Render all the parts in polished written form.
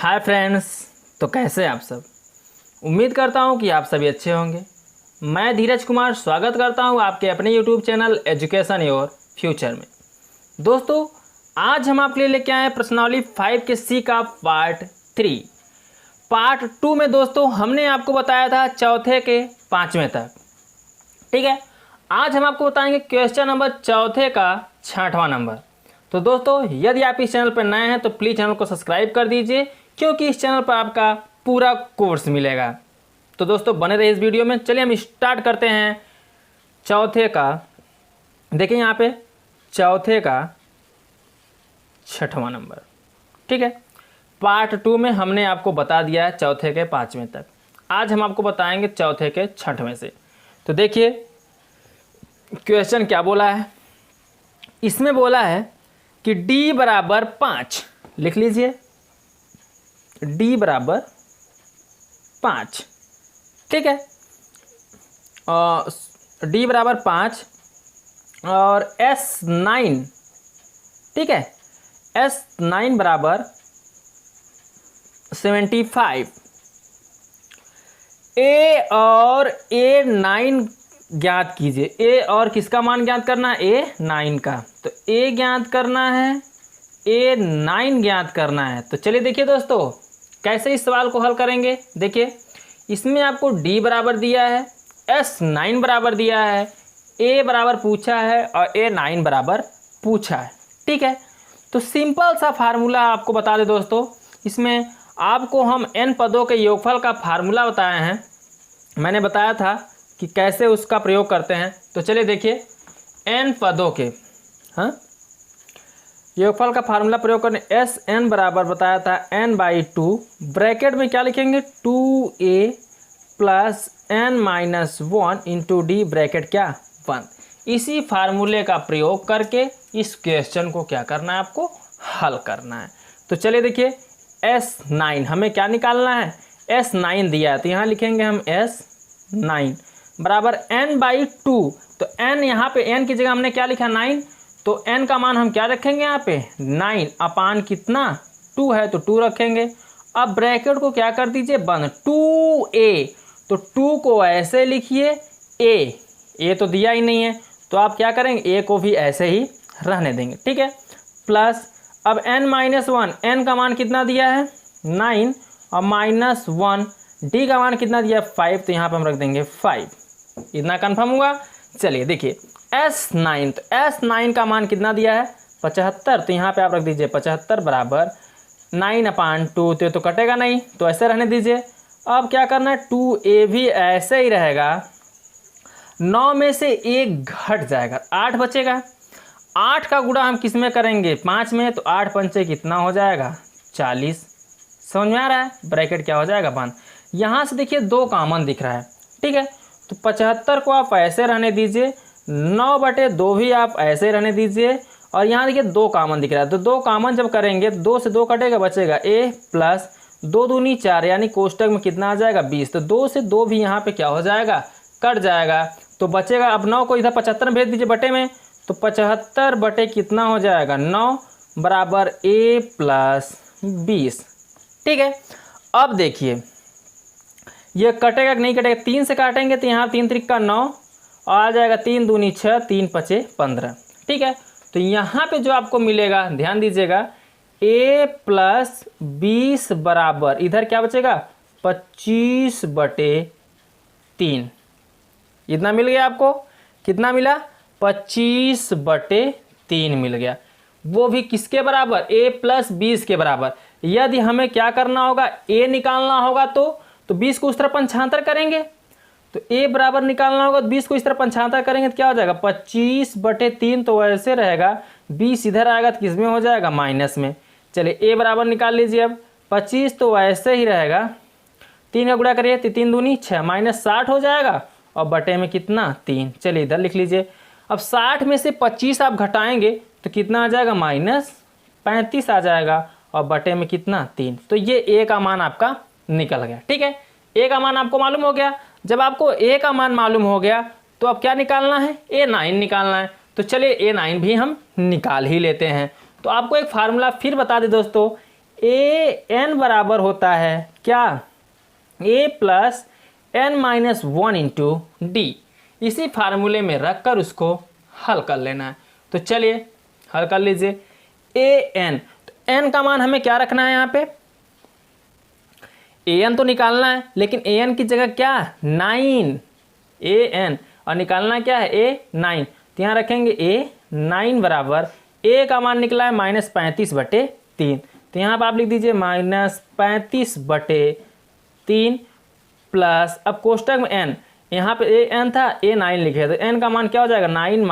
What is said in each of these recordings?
Hi friends. तो कैसे हैं आप सब। उम्मीद करता हूं कि आप सभी अच्छे होंगे। मैं धीरज कुमार स्वागत करता हूं आपके अपने YouTube channel education your future में। दोस्तों, आज हम आपके लिए लेके आए हैं प्रश्नावली 5 के सी का पार्ट 3। पार्ट 2 में दोस्तों हमने आपको बताया था चौथे के 5वें तक। ठीक है, आज हम आपको बताएंगे क्वेश्चन नंबर चौथे का 6वां नंबर। तो दोस्तों, यदि आप इस चैनल पर नए हैं तो प्लीज़ चैनल को सब्सक्राइब कर दीजिए, क्योंकि इस चैनल पर आपका पूरा कोर्स मिलेगा। तो दोस्तों बने रहिए इस वीडियो में। चलिए हम स्टार्ट करते हैं चौथे का। देखिए यहाँ पे चौथे का 6वां नंबर। ठीक है, पार्ट 2 में हमने आपको बता दिया है चौथे के 5वें तक। आज हम आपको बताएंगे चौथे के 6वें से। तो देखिए क्वेश्चन क्या बोला है। इसमें बोला है कि d बराबर 5, लिख लीजिए d बराबर 5। ठीक है, d बराबर 5 और S9, ठीक है, S9 बराबर 75। A और A9 ज्ञात कीजिए। A और किसका मान ज्ञात करना है? A9 का। तो A ज्ञात करना है, A9 ज्ञात करना है। तो चलिए देखिए दोस्तों कैसे इस सवाल को हल करेंगे। देखिए इसमें आपको D बराबर दिया है, S9 बराबर दिया है, A बराबर पूछा है और A9 बराबर पूछा है। ठीक है, तो सिंपल सा फार्मूला आपको बता दें दोस्तों। इसमें आपको हम n पदों के योगफल का फार्मूला बताए हैं। मैंने बताया था कि कैसे उसका प्रयोग करते हैं। तो चलिए देखिए n पदों के योगफल का फार्मूला प्रयोग करने Sn बराबर बताया था n/2। ब्रैकेट में क्या लिखेंगे? 2a plus n-1 into D bracket क्या 1। इसी फार्मूले का प्रयोग करके इस क्वेश्चन को क्या करना है? आपको हल करना है। तो चलिए देखिए S9 हमें क्या निकालना है? S9 दिया है तो यहाँ लिखेंगे हम S9 बराबर n/2। तो n यहाँ पे n की जगह हमने क्या लिखा? 9। तो n का मान हम क्या रखेंगे यहाँ पे? 9 अपान कितना? 2 है तो 2 रखेंगे। अब ब्रैकेट को क्या कर दीजिए? बंद। 2a, तो 2 को ऐसे लिखिए, a तो दिया ही नहीं है तो आप क्या करेंगे? a को भी ऐसे ही रहने देंगे। ठीक है, प्लस अब n-1, n का मान कितना दिया है? 9 और -1, d का मान कितना दिया है? 5, तो यहाँ पे हम रख देंगे 5। इतना कन्फर्म हुआ। चलिए देखिए S9, तो S9 का मान कितना दिया है? 75, तो यहाँ पे आप रख दीजिए 75 बराबर 9/2। तो कटेगा नहीं तो ऐसे रहने दीजिए। अब क्या करना है? 2a भी ऐसे ही रहेगा। 9 में से 1 घट जाएगा, 8 बचेगा। 8 का गुणा हम किस में करेंगे? 5 में। तो 8 पंचे कितना हो जाएगा? 40। समझ में आ रहा है? ब्रैकेट क्या हो जाएगा? बंद। यहाँ से देखिए 2 कॉमन दिख रहा है। ठीक है, तो 75 को आप ऐसे रहने दीजिए, 9/2 भी आप ऐसे रहने दीजिए, और यहाँ देखिए 2 कॉमन दिख रहा है। तो 2 कॉमन जब करेंगे 2 से 2 कटेगा, बचेगा a प्लस 2 दूनी 4, यानी कोष्टक में कितना आ जाएगा? 20। तो 2 से 2 भी यहाँ पे क्या हो जाएगा? कट जाएगा। तो बचेगा, अब 9 को इधर 75 भेज दीजिए बटे में, तो 75 बटे कितना हो जाएगा? 9 बराबर a प्लस 20। ठीक है, अब देखिए ये कटेगा कि नहीं कटेगा? 3 से काटेंगे तो यहाँ 3 त्रिक का 9 और आ जाएगा 3 दूनी 6, 3 पचे 15। ठीक है, तो यहाँ पे जो आपको मिलेगा ध्यान दीजिएगा, a प्लस 20 बराबर इधर क्या बचेगा? 25/3। इतना मिल गया आपको। कितना मिला? 25/3 मिल गया। वो भी किसके बराबर? a प्लस 20 के बराबर। यदि हमें क्या करना होगा? a निकालना होगा तो 20 को उस तरफ पंचांतर करेंगे, तो a बराबर निकालना होगा तो 20 को इस तरफ पंचांतर करेंगे तो क्या हो जाएगा? 25/3। तो ऐसे रहेगा, 20 इधर आएगा तो किस में हो जाएगा? माइनस में। चलिए a बराबर निकाल लीजिए। अब 25 तो ऐसे ही रहेगा, 3 का गुणा करिए तो 3 दूनी 6, -60 हो जाएगा, और बटे में कितना? 3। चलिए इधर लिख लीजिए। अब 60 में से 25 आप घटाएंगे तो कितना आ जाएगा? -35 आ जाएगा, और बटे में कितना? 3। तो ये a का मान आपका निकल गया। ठीक है, a का मान आपको मालूम हो गया। जब आपको a का मान मालूम हो गया तो अब क्या निकालना है? A9 निकालना है। तो चलिए A9 भी हम निकाल ही लेते हैं। तो आपको एक फार्मूला फिर बता दें दोस्तों, ए एन बराबर होता है क्या, A plus N minus one into D. इसी फार्मूले में रख कर उसको हल कर लेना है। तो चलिए हल कर लीजिए। ए एन, तो एन का मान हमें क्या रखना है यहाँ पे, ए एन तो निकालना है, लेकिन ए एन की जगह क्या, 9 ए एन, और निकालना क्या है ए 9। तो यहाँ रखेंगे ए 9 बराबर ए का मान निकला है -35/3। तो यहाँ पर आप लिख दीजिए -35/3 प्लस, अब कोष्टक में एन, यहाँ पे ए एन था, ए 9 लिखे, तो एन का मान क्या हो जाएगा 9 -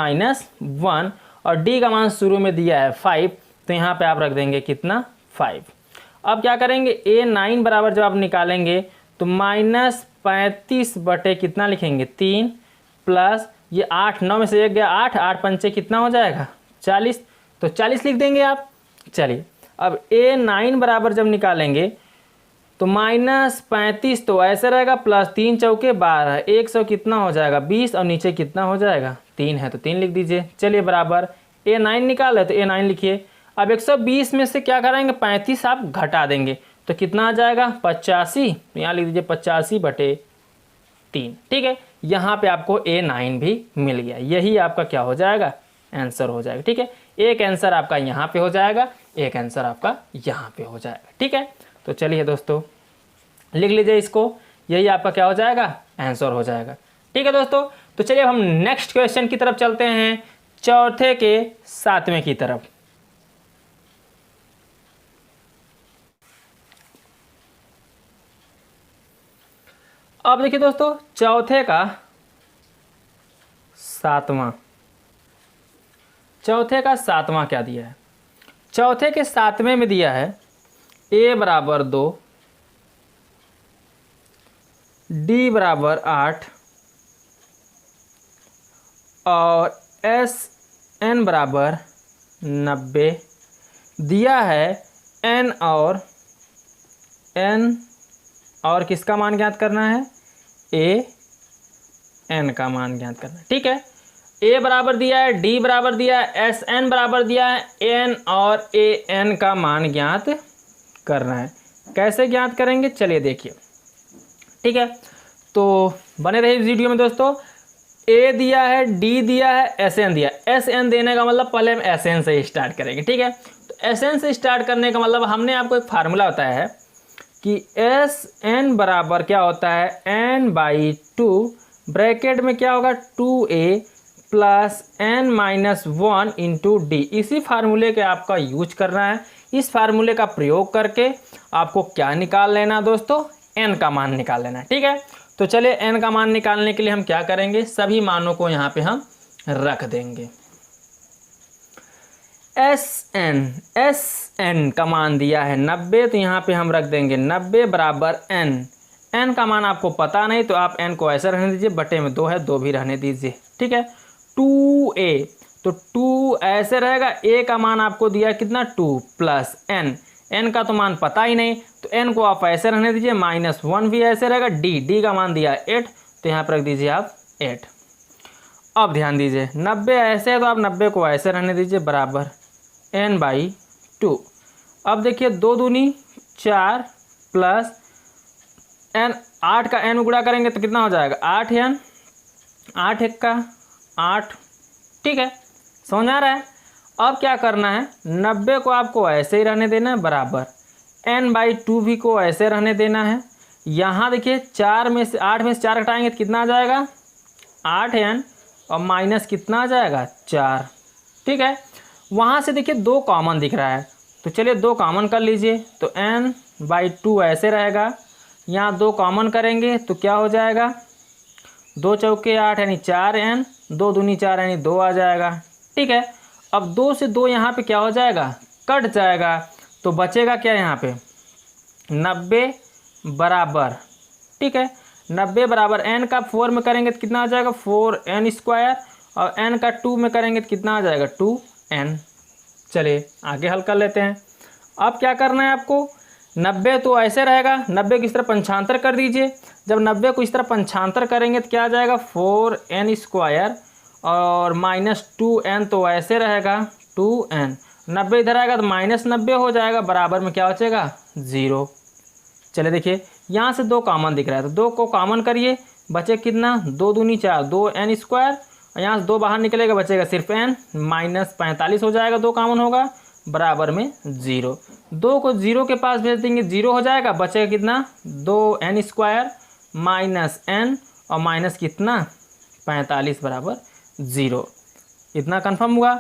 1, और डी का मान शुरू में दिया है 5, तो यहाँ पे आप रख देंगे कितना 5। अब क्या करेंगे, ए 9 बराबर जब आप निकालेंगे तो -35 बटे कितना लिखेंगे 3 प्लस ये 8, 9 में से 1 गया 8, 8 पंचे कितना हो जाएगा 40, तो 40 लिख देंगे आप। चलिए अब ए 9 बराबर जब निकालेंगे तो -35 तो ऐसे रहेगा, प्लस 3 चौके 12, 100 कितना हो जाएगा 20, और नीचे कितना हो जाएगा 3 है तो 3 लिख दीजिए। चलिए बराबर ए 9 निकाले तो ए 9 लिखिए। अब 120 में से क्या करेंगे 35 आप घटा देंगे तो कितना आ जाएगा 85, तो यहाँ लिख दीजिए 85/3। ठीक है, यहाँ पे आपको ए 9 भी मिल गया। यही आपका क्या हो जाएगा, आंसर हो जाएगा। ठीक है, एक आंसर आपका यहाँ पे हो जाएगा, एक आंसर आपका यहाँ पे हो जाएगा। ठीक है, तो चलिए दोस्तों लिख लीजिए इसको, यही आपका क्या हो जाएगा, आंसर हो जाएगा। ठीक है दोस्तों, तो चलिए अब हम नेक्स्ट क्वेश्चन की तरफ चलते हैं, चौथे के 7वें की तरफ। अब देखिए दोस्तों, चौथे का 7वां क्या दिया है, चौथे के 7वें में दिया है a बराबर 2, d बराबर 8 और एस एन बराबर 90 दिया है। n और किसका मान ज्ञात करना है, ए एन का मान ज्ञात करना है। ठीक है, ए बराबर दिया है, डी बराबर दिया है, एस एन बराबर दिया है, एन और ए एन का मान ज्ञात करना है। कैसे ज्ञात करेंगे चलिए देखिए। ठीक है, तो बने रहिए इस वीडियो में दोस्तों। ए दिया है, डी दिया है, एस एन दिया है। एस एन देने का मतलब पहले हम एस एन से स्टार्ट करेंगे। ठीक है, तो एस एन से स्टार्ट करने का मतलब हमने आपको एक फार्मूला बताया है कि एस एन बराबर क्या होता है n/2, ब्रैकेट में क्या होगा 2a plus n-1 into D. इसी फार्मूले के आपका यूज करना है। इस फार्मूले का प्रयोग करके आपको क्या निकाल लेना दोस्तों, n का मान निकाल लेना है। ठीक है, तो चलिए n का मान निकालने के लिए हम क्या करेंगे, सभी मानों को यहाँ पे हम रख देंगे। एस एन का मान दिया है 90, तो यहाँ पे हम रख देंगे 90 बराबर n का मान आपको पता नहीं तो आप n को ऐसे रहने दीजिए, बटे में 2 है 2 भी रहने दीजिए। ठीक है, 2a, तो 2 ऐसे रहेगा, a का मान आपको दिया है कितना 2 प्लस n का तो मान पता ही नहीं तो n को आप ऐसे रहने दीजिए, -1 भी ऐसे रहेगा। d का मान दिया है 8, तो यहाँ पर रख दीजिए आप 8। अब ध्यान दीजिए 90 ऐसे है तो आप 90 को ऐसे रहने दीजिए बराबर n/2। अब देखिए 2 दूनी 4 प्लस n, 8 का n में गुणा करेंगे तो कितना हो जाएगा 8n, 8 1 का 8। ठीक है, समझ आ रहा है। अब क्या करना है, 90 को आपको ऐसे ही रहने देना है बराबर n/2 भी को ऐसे रहने देना है। यहाँ देखिए 8 में से 4 घटाएंगे तो कितना आ जाएगा 8n, और माइनस कितना आ जाएगा 4। ठीक है, वहाँ से देखिए 2 कॉमन दिख रहा है, तो चलिए 2 कॉमन कर लीजिए, तो n/2 ऐसे रहेगा। यहाँ 2 कॉमन करेंगे तो क्या हो जाएगा, 2 चौके 8 यानी 4n, 2 दूनी 4 यानी 2 आ जाएगा। ठीक है, अब 2 से 2 यहाँ पे क्या हो जाएगा, कट जाएगा, तो बचेगा क्या यहाँ पे 90 बराबर। ठीक है, 90 बराबर n का 4 में करेंगे तो कितना आ जाएगा 4n², और n का 2 में करेंगे तो कितना आ जाएगा 2n। चलिए आगे हल कर लेते हैं। अब क्या करना है आपको, 90 तो ऐसे रहेगा, 90 को इस तरह पंचांतर कर दीजिए। जब 90 को इस तरह पंचांतर करेंगे तो क्या आ जाएगा 4n², और -2n तो ऐसे रहेगा 2n, 90 इधर आएगा तो -90 हो जाएगा, बराबर में क्या बचेगा 0। चलिए देखिए यहाँ से 2 कॉमन दिख रहा है तो 2 को कॉमन करिए, बचे कितना 2 दूनी 4, 2n स्क्वायर, और यहाँ से 2 बाहर निकलेगा बचेगा सिर्फ n, -45 हो जाएगा, 2 कॉमन होगा, बराबर में 0। 2 को 0 के पास भेज देंगे 0 हो जाएगा, बचेगा कितना 2n स्क्वायर -n और माइनस कितना 45 बराबर 0। इतना कन्फर्म हुआ।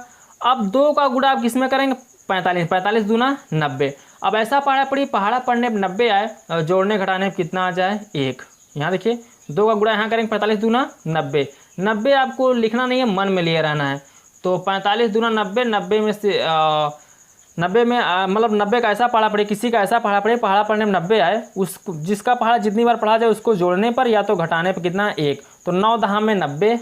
अब 2 का गुणा आप किस में करेंगे 45, 45 दूना 90। अब ऐसा पहाड़ा पढ़ने पर 90 आए और जोड़ने घटाने पर कितना आ जाए 1। यहाँ देखिए 2 का गुणा यहाँ करेंगे 45 दूना 90। 90 आपको लिखना नहीं है, मन में लिए रहना है। तो 45 दूना 90, 90 में से 90 में मतलब 90 का ऐसा पहाड़ा पड़े, किसी का ऐसा पहाड़ा पढ़ने में 90 आए, उस जिसका पहाड़ा जितनी बार पढ़ा जाए उसको जोड़ने पर या तो घटाने पर कितना 1। तो 9 दहा में 90,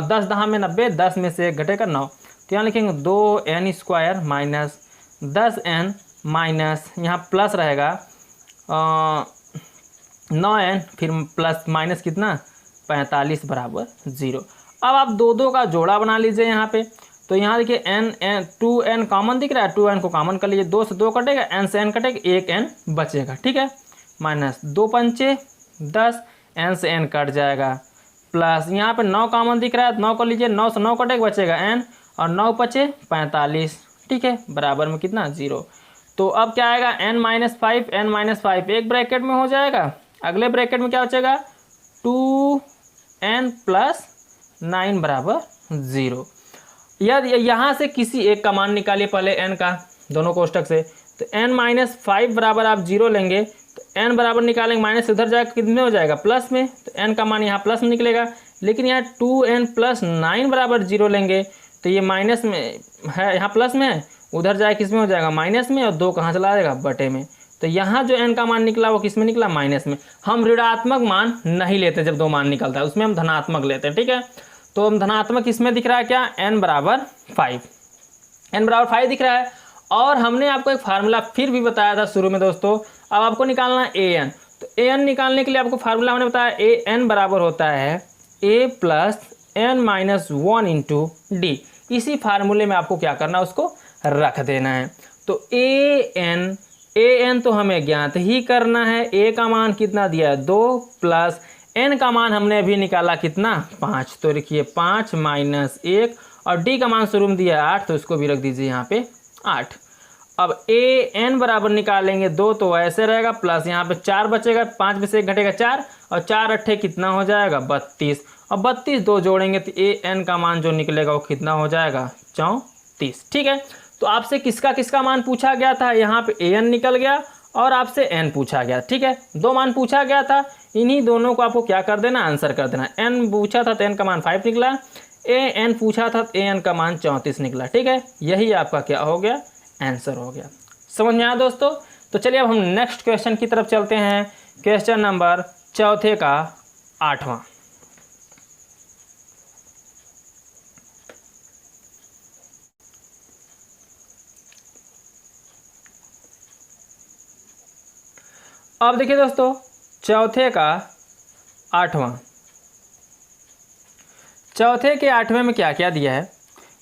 10 दहा में 90, 10 में से 1 घटेगा 9। तो यहाँ लिखेंगे 2n square minus 10n minus यहाँ प्लस रहेगा 9n, फिर प्लस माइनस कितना 45 बराबर 0। अब आप 2 का जोड़ा बना लीजिए यहाँ पे। तो यहाँ देखिए n 2n कॉमन दिख रहा है, 2n को कॉमन कर लीजिए, 2 से 2 कटेगा, n से n कटेगा, 1n बचेगा, ठीक है। माइनस 2 पंचे 10, n से n कट जाएगा, प्लस यहाँ पे 9 कॉमन दिख रहा है, 9 को लीजिए, 9 से 9 कटेगा बचेगा n, और 9 पचे 45, ठीक है, बराबर में कितना 0। तो अब क्या आएगा n-5 एक ब्रैकेट में हो जाएगा, अगले ब्रैकेट में क्या बचेगा 2n + 9 बराबर 0। यदि यहाँ से किसी एक का मान निकालिए पहले n का, दोनों कोष्टक से। तो n-5 बराबर आप 0 लेंगे तो n बराबर निकालेंगे, माइनस उधर जाएगा कितने में हो जाएगा प्लस में, तो n का मान यहाँ प्लस में निकलेगा। लेकिन यहाँ 2n + 9 बराबर 0 लेंगे तो ये माइनस में है, यहाँ प्लस में है, उधर जाए किस में हो जाएगा माइनस में, और 2 कहाँ चला जाएगा बटे में। तो यहाँ जो n का मान निकला वो किस में निकला माइनस में। हम ऋणात्मक मान नहीं लेते जब 2 मान निकलता है, उसमें हम धनात्मक लेते हैं, ठीक है। तो हम धनात्मक इसमें दिख रहा है क्या n बराबर 5 दिख रहा है। और हमने आपको एक फार्मूला फिर भी बताया था शुरू में दोस्तों। अब आपको निकालना है an। तो an निकालने के लिए आपको फार्मूला हमने बताया an बराबर होता है a + n-1 × d। इसी फार्मूले में आपको क्या करना है उसको रख देना है। तो an तो हमें ज्ञात ही करना है, a का मान कितना दिया है 2 प्लस n का मान हमने अभी निकाला कितना 5। तो लिखिए 5 - 1, और d का मान शुरू में दिया है 8, तो इसको भी रख दीजिए यहाँ पे 8। अब an बराबर निकालेंगे 2 तो ऐसे रहेगा, प्लस यहाँ पे 4 बचेगा, 5 में से 1 घटेगा 4, और 4 अट्ठे कितना हो जाएगा 32, और 32 2 जोड़ेंगे तो an का मान जो निकलेगा वो कितना हो जाएगा 34, ठीक है। तो आपसे किसका किसका मान पूछा गया था, यहाँ पे an निकल गया और आपसे n पूछा गया, ठीक है। 2 मान पूछा गया था, इन्हीं दोनों को आपको क्या कर देना आंसर कर देना। n पूछा था तो n का मान 5 निकला, an पूछा था तो an का मान 34 निकला, ठीक है। यही आपका क्या हो गया आंसर हो गया। समझ में आया दोस्तों। तो चलिए अब हम नेक्स्ट क्वेश्चन की तरफ चलते हैं। क्वेश्चन नंबर 4 का 8वां। अब देखिए दोस्तों 4 का 8वां। 4 के 8वें में क्या क्या दिया है,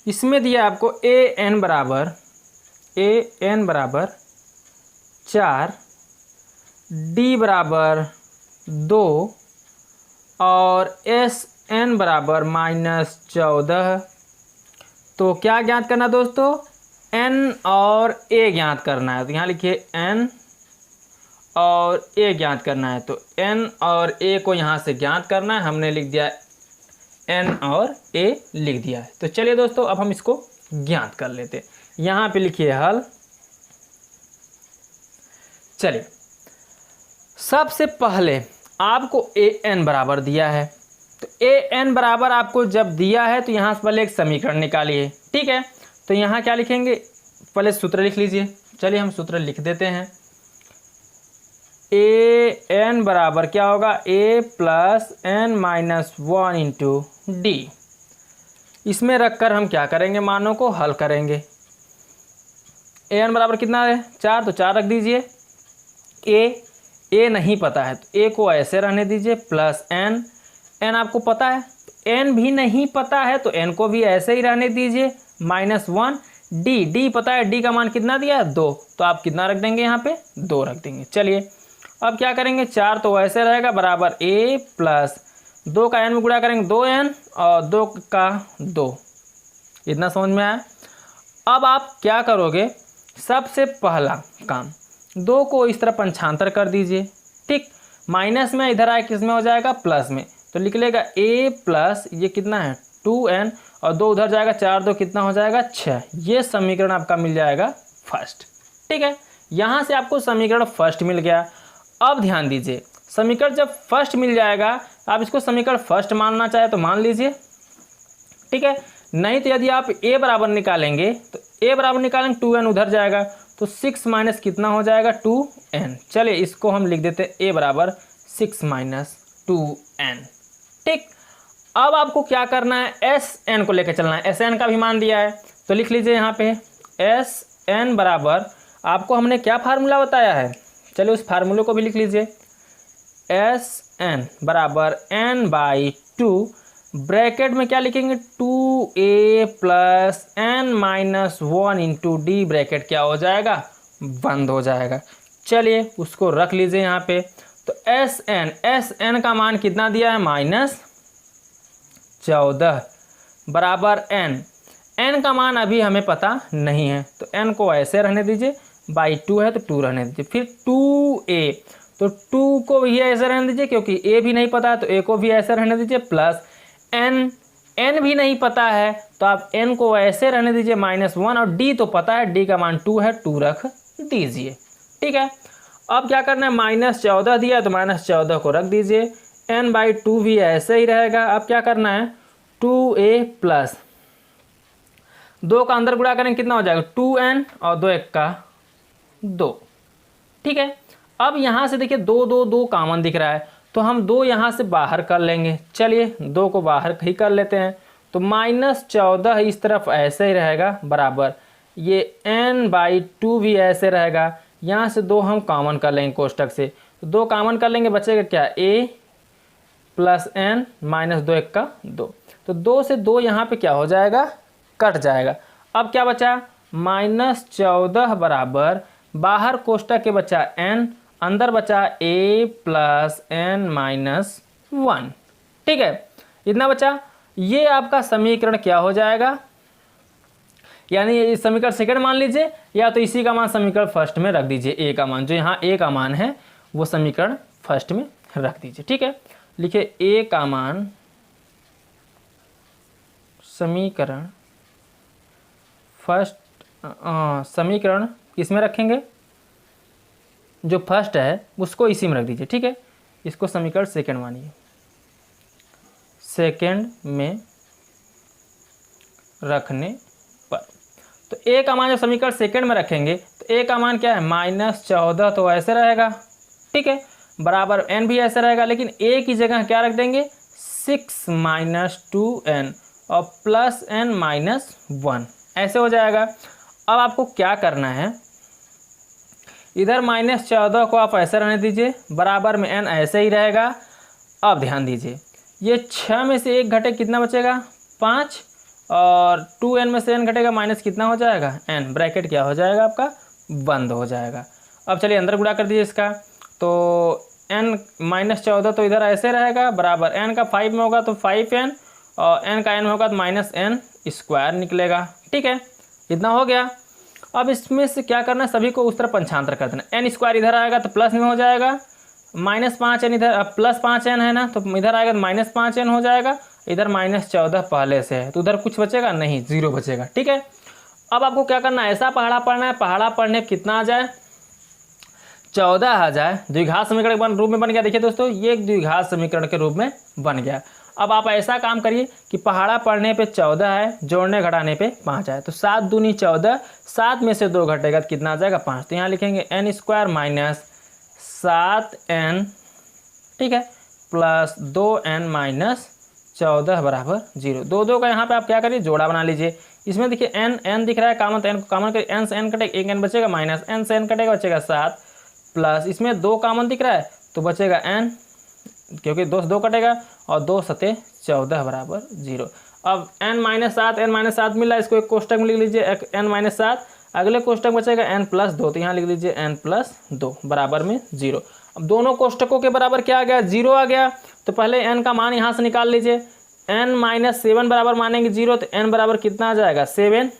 इसमें दिया आपको an बराबर 4, d बराबर 2 और sn बराबर -14। तो क्या ज्ञात करना दोस्तों, n और a ज्ञात करना है। तो यहाँ लिखिए n और a ज्ञात करना है। तो n और a को यहाँ से ज्ञात करना है, हमने लिख दिया n और a लिख दिया है। तो चलिए दोस्तों अब हम इसको ज्ञात कर लेते हैं। यहाँ पे लिखिए हल। चलिए सबसे पहले आपको an बराबर दिया है, तो an बराबर आपको जब दिया है तो यहाँ से पहले एक समीकरण निकालिए, ठीक है। तो यहाँ क्या लिखेंगे, पहले सूत्र लिख लीजिए। चलिए हम सूत्र लिख देते हैं। an बराबर क्या होगा a + n-1 × d। इसमें रखकर हम क्या करेंगे, मानों को हल करेंगे। an बराबर कितना है 4, तो 4 रख दीजिए। a नहीं पता है तो a को ऐसे रहने दीजिए, प्लस n आपको पता है तो n भी नहीं पता है तो n को भी ऐसे ही रहने दीजिए, -1। डी पता है, डी का मान कितना दिया है 2, तो आप कितना रख देंगे यहाँ पे 2 रख देंगे। चलिए अब क्या करेंगे, 4 तो ऐसे रहेगा बराबर a प्लस 2 का n में गुणा करेंगे 2n और 2 का 2। इतना समझ में आया। अब आप क्या करोगे, सबसे पहला काम 2 को इस तरह पंचांतर कर दीजिए, ठीक। माइनस में इधर आए किस में हो जाएगा, प्लस में, तो लिख लेगा a प्लस ये कितना है 2n और 2 उधर जाएगा, 4 2 कितना हो जाएगा 6। ये समीकरण आपका मिल जाएगा फर्स्ट, ठीक है। यहाँ से आपको समीकरण फर्स्ट मिल गया। अब ध्यान दीजिए, समीकरण जब फर्स्ट मिल जाएगा, आप इसको समीकरण फर्स्ट मानना चाहे तो मान लीजिए, ठीक है। नहीं तो यदि आप a बराबर निकालेंगे तो a बराबर निकालेंगे 2n उधर जाएगा, तो 6 माइनस कितना हो जाएगा 2n। चलिए इसको हम लिख देते हैं a बराबर 6 माइनस 2n, ठीक। अब आपको क्या करना है, Sn को लेकर चलना है। Sn का भी मान दिया है तो लिख लीजिए यहाँ पे Sn बराबर, आपको हमने क्या फार्मूला बताया है, चलिए उस फार्मूले को भी लिख लीजिए। Sn बराबर n/2, ब्रैकेट में क्या लिखेंगे 2a plus n minus 1 into D, bracket क्या हो जाएगा, बंद हो जाएगा। चलिए उसको रख लीजिए यहाँ पे। तो Sn का मान कितना दिया है -14 बराबर n का मान अभी हमें पता नहीं है, तो n को ऐसे रहने दीजिए, बाई 2 है तो 2 रहने दीजिए। फिर 2a, तो 2 को भी ऐसे रहने दीजिए क्योंकि a भी नहीं पता है, तो a को भी ऐसे रहने दीजिए, प्लस n भी नहीं पता है तो आप n को ऐसे रहने दीजिए -1, और d तो पता है, d का मान 2 है, 2 रख दीजिए, ठीक है। अब क्या करना है, -14 दिया है तो -14 को रख दीजिए, n/2 भी ऐसे ही रहेगा। अब क्या करना है, 2a प्लस 2 का अंदर गुणा करेंगे कितना हो जाएगा 2n और 2 1 का 2, ठीक है। अब यहाँ से देखिए 2 2 2 कॉमन दिख रहा है, तो हम 2 यहाँ से बाहर कर लेंगे। चलिए 2 को बाहर ही कर लेते हैं, तो -14 इस तरफ ऐसे ही रहेगा बराबर, ये n/2 भी ऐसे रहेगा। यहाँ से 2 हम कॉमन कर लेंगे कोष्टक से, तो 2 कॉमन कर लेंगे, बचेगा क्या a प्लस n माइनस 2 1 का 2, तो 2 से 2 यहाँ पे क्या हो जाएगा, कट जाएगा। अब क्या बचा, -14 बराबर, बाहर कोष्टक के बचा n, अंदर बचा a प्लस n माइनस 1, ठीक है। इतना बचा। ये आपका समीकरण क्या हो जाएगा, यानी इस समीकरण सेकंड मान लीजिए, या तो इसी का मान समीकरण फर्स्ट में रख दीजिए, a का मान, जो यहाँ a का मान है वो समीकरण फर्स्ट में रख दीजिए, ठीक है। लिखिए a का मान समीकरण फर्स्ट, समीकरण किसमें रखेंगे, जो फर्स्ट है उसको इसी में रख दीजिए, ठीक है। इसको समीकरण सेकंड मानिए, सेकंड में रखने पर, तो a का मान जब समीकरण सेकंड में रखेंगे तो a का मान क्या है -14, तो ऐसे रहेगा, ठीक है, बराबर n भी ऐसे रहेगा, लेकिन a की जगह क्या रख देंगे 6 माइनस 2n और प्लस n माइनस 1, ऐसे हो जाएगा। अब आपको क्या करना है, इधर -14 को आप ऐसे रहने दीजिए, बराबर में n ऐसे ही रहेगा। अब ध्यान दीजिए, ये 6 में से 1 घटे कितना बचेगा 5, और 2n में से n घटेगा माइनस कितना हो जाएगा n, ब्रैकेट क्या हो जाएगा आपका बंद हो जाएगा। अब चलिए अंदर गुणा कर दीजिए इसका, तो n -14 तो इधर ऐसे रहेगा, बराबर n का 5 में होगा तो 5n, और n का n में होगा तो -n² निकलेगा, ठीक है। इतना हो गया। अब इसमें से क्या करना है, सभी को उस तरह पंचांतर कर देना, n² इधर आएगा तो प्लस में हो जाएगा, -5n इधर, अब +5n है ना, तो इधर आएगा तो -5n हो जाएगा, इधर -14 पहले से है तो उधर कुछ बचेगा नहीं, 0 बचेगा, ठीक है। अब आपको क्या करना है, ऐसा पहाड़ा पढ़ना है, पहाड़ा पढ़ने कितना आ जाए 14 आ जाए, द्विघात समीकरण के रूप में बन गया। देखिए दोस्तों, ये एक द्विघात समीकरण के रूप में बन गया। अब आप ऐसा काम करिए कि पहाड़ा पढ़ने पे 14 है, जोड़ने घटाने पे 5 है, तो 7 दूनी 14, 7 में से 2 घटेगा तो कितना आ जाएगा 5, तो यहाँ लिखेंगे n² माइनस 7n, ठीक है, प्लस 2n माइनस 14 बराबर 0। 2 2 का यहाँ पे आप क्या करिए, जोड़ा बना लीजिए। इसमें देखिए n दिख रहा है कॉमन, तो n को कॉमन करिए, n से n कटेगा, एक n बचेगा, माइनस n से n कटेगा, बचेगा 7, प्लस इसमें 2 कॉमन दिख रहा है तो बचेगा n, क्योंकि 2 से 2 कटेगा, और 2 सते 14 बराबर 0। अब n-7 n-7 मिला, इसको एक कोष्टक में लिख लीजिए n-7, अगले कोष्टक बचेगा n+2, तो यहाँ लिख लीजिए n+2 बराबर में 0। अब दोनों कोष्टकों के बराबर क्या आ गया, 0 आ गया। तो पहले n का मान यहाँ से निकाल लीजिए, n-7 बराबर मानेंगे 0, तो n बराबर कितना आ जाएगा 7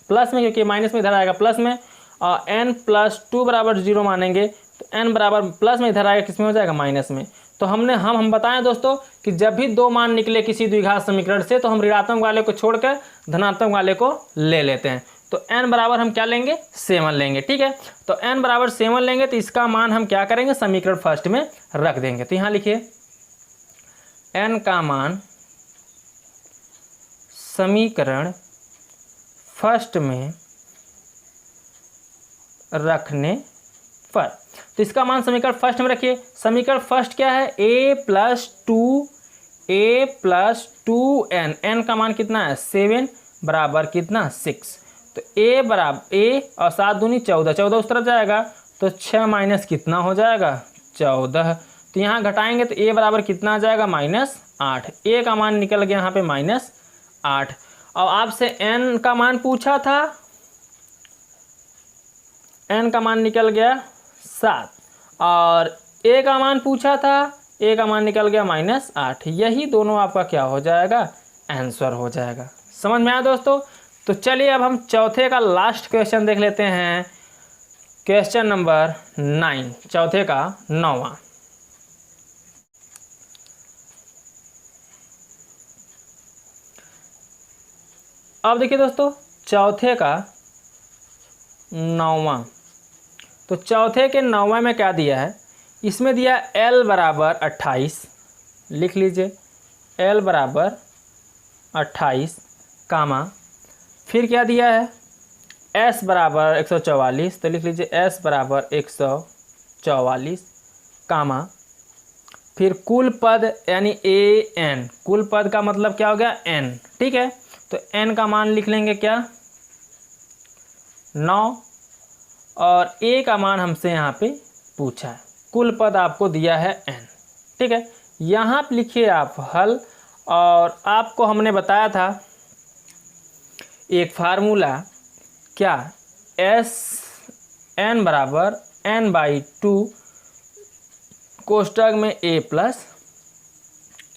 प्लस में, क्योंकि माइनस में इधर आएगा प्लस में, और n+2 बराबर 0 मानेंगे तो n बराबर प्लस में इधर आएगा किस में हो जाएगा माइनस में। तो हम बताएं दोस्तों कि जब भी दो मान निकले किसी द्विघात समीकरण से तो हम ऋणात्मक वाले को छोड़कर धनात्मक वाले को ले लेते हैं। तो n बराबर हम क्या लेंगे 7 लेंगे, ठीक है। तो n बराबर 7 लेंगे तो इसका मान हम क्या करेंगे समीकरण फर्स्ट में रख देंगे। तो यहाँ लिखिए n का मान समीकरण फर्स्ट में रखने पर, तो इसका मान समीकरण फर्स्ट में रखिए। समीकरण फर्स्ट क्या है, a+2n, n का मान कितना है 7 बराबर कितना 6। तो a बराबर a और 7 दूनी 14, 14 उस तरफ जाएगा तो 6 माइनस कितना हो जाएगा 14। तो यहाँ घटाएंगे तो a बराबर कितना आ जाएगा -8, a का मान निकल गया यहाँ पे -8। और आपसे n का मान पूछा था, n का मान निकल गया 7, और a का मान पूछा था, a का मान निकल गया -8। यही दोनों आपका क्या हो जाएगा आंसर हो जाएगा। समझ में आया दोस्तों। तो चलिए अब हम चौथे का लास्ट क्वेश्चन देख लेते हैं, क्वेश्चन नंबर 9, चौथे का 9वां। अब देखिए दोस्तों चौथे का 9वां, तो चौथे के 9वें में क्या दिया है, इसमें दिया l बराबर 28, लिख लीजिए l बराबर 28 कामा, फिर क्या दिया है s बराबर 144, तो लिख लीजिए s बराबर 144 कामा, फिर कुल पद यानी an, कुल पद का मतलब क्या हो गया n, ठीक है। तो n का मान लिख लेंगे क्या 9, और a का मान हमसे यहाँ पे पूछा है, कुल पद आपको दिया है n, ठीक है। यहाँ पे लिखिए आप हल, और आपको हमने बताया था एक फार्मूला क्या, s n बराबर n/2 कोष्टक में a प्लस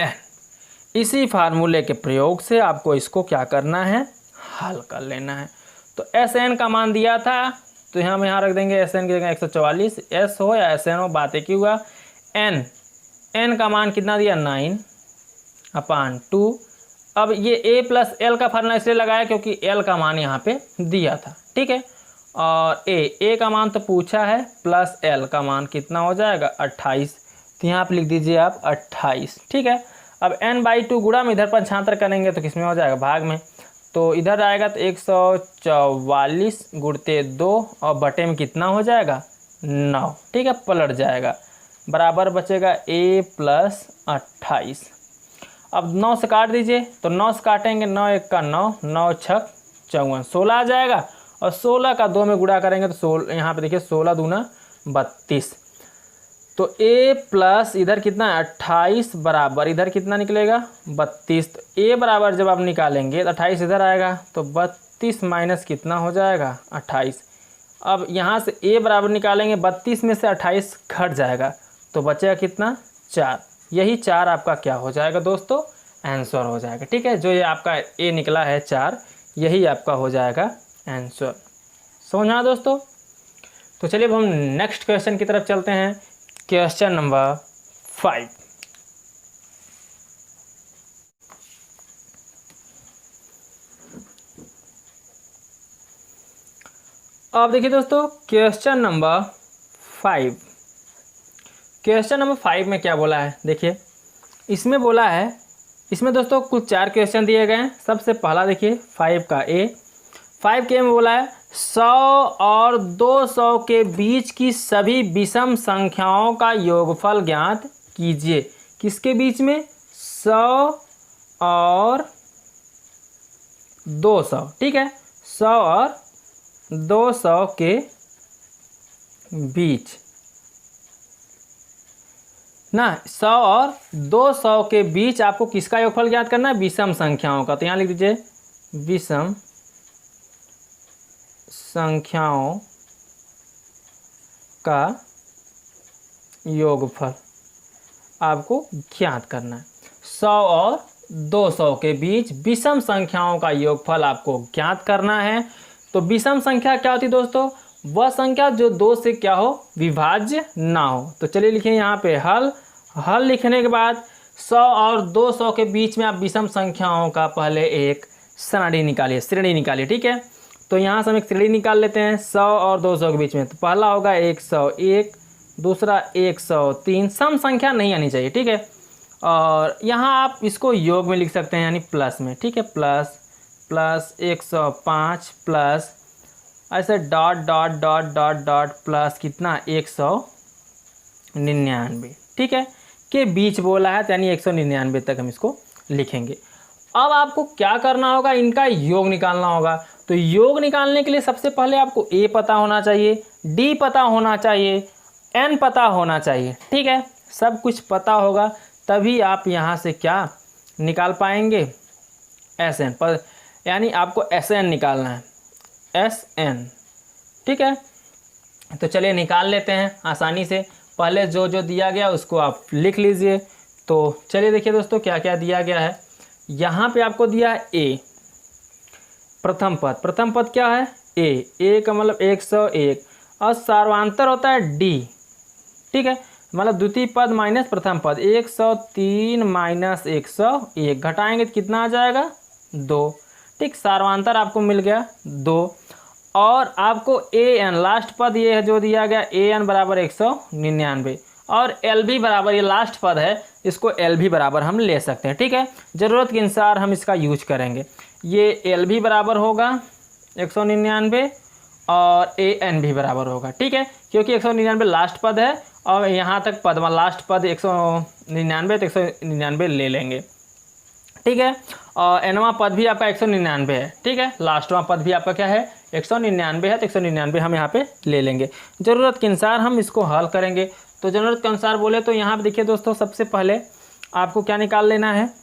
n। इसी फार्मूले के प्रयोग से आपको इसको क्या करना है हल कर लेना है। तो एस एन का मान दिया था तो हम यहाँ रख देंगे एस एन की जगह 144, एस हो या एस एन हो बात एक ही हुआ। एन का मान कितना दिया 9/2। अब ये a प्लस एल का फार्मूला इसलिए लगाया क्योंकि एल का मान यहाँ पे दिया था, ठीक है। और ए का मान तो पूछा है, प्लस एल का मान कितना हो जाएगा 28, तो यहाँ पे लिख दीजिए आप 28, ठीक है। अब n/2 गुणा में इधर पंचांतर करेंगे तो किसमें हो जाएगा भाग में, तो इधर आएगा तो 144 गुणते 2 और बटे में कितना हो जाएगा 9, ठीक है, पलट जाएगा, बराबर बचेगा a प्लस 28। अब 9 से काट दीजिए, तो 9 से काटेंगे 9 1 का 9, 9 6 54, 16 आ जाएगा, और 16 का 2 में गुणा करेंगे तो 16, यहाँ पे देखिए 16 दूना 32। तो a प्लस इधर कितना है 28 बराबर इधर कितना निकलेगा 32। तो a बराबर जब आप निकालेंगे तो 28 इधर आएगा, तो 32 माइनस कितना हो जाएगा 28। अब यहाँ से a बराबर निकालेंगे, 32 में से 28 घट जाएगा तो बचेगा कितना 4। यही 4 आपका क्या हो जाएगा दोस्तों आंसर हो जाएगा, ठीक है। जो ये आपका a निकला है 4, यही आपका हो जाएगा आंसर। समझ में आया दोस्तों। तो चलिए अब हम नेक्स्ट क्वेश्चन की तरफ चलते हैं, क्वेश्चन नंबर 5। अब देखिए दोस्तों क्वेश्चन नंबर 5, क्वेश्चन नंबर 5 में क्या बोला है, देखिए इसमें बोला है, इसमें दोस्तों कुल 4 क्वेश्चन दिए गए हैं। सबसे पहला देखिए 5 का ए, 5 के में बोला है 100 और 200 के बीच की सभी विषम संख्याओं का योगफल ज्ञात कीजिए। किसके बीच में 100 और 200, ठीक है, 100 और 200 के बीच ना 100 और 200 के बीच आपको किसका योगफल ज्ञात करना है, विषम संख्याओं का। तो यहाँ लिख दीजिए विषम संख्याओं का योगफल आपको ज्ञात करना है। 100 और 200 के बीच विषम संख्याओं का योगफल आपको ज्ञात करना है। तो विषम संख्या क्या होती है दोस्तों, वह संख्या जो 2 से क्या हो, विभाज्य ना हो। तो चलिए लिखें यहाँ पे हल लिखने के बाद 100 और 200 के बीच में आप विषम संख्याओं का पहले एक श्रेणी निकालिए, ठीक है। तो यहाँ से हम एक श्रेणी निकाल लेते हैं 100 और 200 के बीच में। तो पहला होगा 101, दूसरा 103, सम संख्या नहीं आनी चाहिए, ठीक है। और यहाँ आप इसको योग में लिख सकते हैं, यानी प्लस में, ठीक है। प्लस 105 प्लस ऐसे डॉट प्लस कितना 199, ठीक है, के बीच बोला है, तो यानी 199 तक हम इसको लिखेंगे। अब आपको क्या करना होगा, इनका योग निकालना होगा। तो योग निकालने के लिए सबसे पहले आपको a पता होना चाहिए, d पता होना चाहिए, n पता होना चाहिए, ठीक है। सब कुछ पता होगा तभी आप यहाँ से क्या निकाल पाएंगे, SN पर, यानी आपको SN निकालना है, SN, ठीक है। तो चलिए निकाल लेते हैं आसानी से। पहले जो जो दिया गया उसको आप लिख लीजिए। तो चलिए देखिए दोस्तों क्या क्या दिया गया है। यहाँ पे आपको दिया है A, प्रथम पद क्या है, A का मतलब 101, और सार्वांतर होता है D, ठीक है, मतलब द्वितीय पद माइनस प्रथम पद, 103 माइनस 101 घटाएंगे तो कितना आ जाएगा 2, ठीक। सार्वांतर आपको मिल गया 2, और आपको an लास्ट पद ये है जो दिया गया, an बराबर 199, और LB बराबर, ये लास्ट पद है, इसको LB बराबर हम ले सकते हैं, ठीक है। ज़रूरत के अनुसार हम इसका यूज करेंगे। ये LB बराबर होगा 199 और AN भी बराबर होगा, ठीक है, क्योंकि 199 लास्ट पद है और यहाँ तक पद लास्ट पद 199, तो 199 ले लेंगे, ठीक है। और nवां पद भी आपका 199 है, ठीक है। लास्टवां पद भी आपका क्या है, 199 है, तो 199 हम यहाँ पे ले लेंगे। ज़रूरत के अनुसार हम इसको हल करेंगे। तो ज़रूरत के अनुसार बोले तो यहाँ पे देखिए दोस्तों, सबसे पहले आपको क्या निकाल लेना है,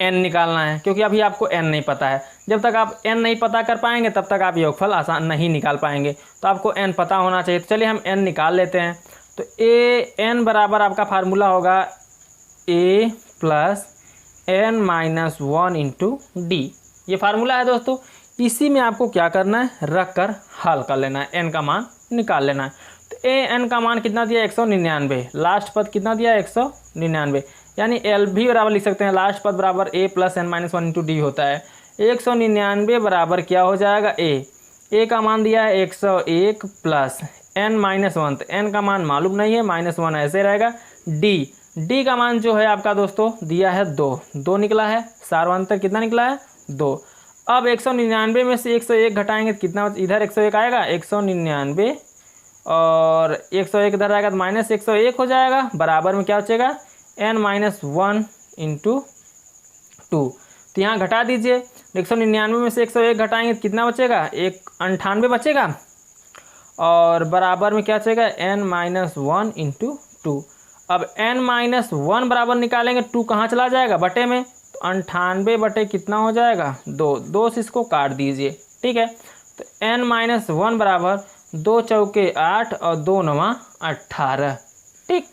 n निकालना है, क्योंकि अभी आपको n नहीं पता है। जब तक आप n नहीं पता कर पाएंगे तब तक आप योगफल आसान नहीं निकाल पाएंगे। तो आपको n पता होना चाहिए। तो चलिए हम n निकाल लेते हैं। तो n बराबर आपका फार्मूला होगा a plus n-1 into D, ये फार्मूला है दोस्तों। इसी में आपको क्या करना है, रख कर हल कर लेना है, n का मान निकाल लेना है। तो n का मान कितना दिया 199, लास्ट पद कितना दिया 199, यानी LB बराबर लिख सकते हैं, लास्ट पद बराबर a plus n-1 into D होता है। 199 बराबर क्या हो जाएगा, a का मान दिया है 101 प्लस n-1, तो n का मान मालूम नहीं है, -1 ऐसे रहेगा। d का मान जो है आपका दोस्तों दिया है 2 निकला है, सार्वांतर कितना निकला है 2। अब 199 में से 101 घटाएंगे तो कितना, इधर 101 आएगा, 199 और 101 इधर आएगा तो -101 हो जाएगा, बराबर में क्या बचेगा n-1 इंटू 2। तो यहाँ घटा दीजिए, 199 में से 101 घटाएंगे तो कितना बचेगा, 98 बचेगा, और बराबर में क्या बचेगा n-1 इंटू 2। अब n-1 बराबर निकालेंगे, 2 कहाँ चला जाएगा, बटे में, तो 98 बटे कितना हो जाएगा 2 से इसको काट दीजिए, ठीक है। तो n-1 बराबर 2 चौके 8 और 2 नवा 18, ठीक,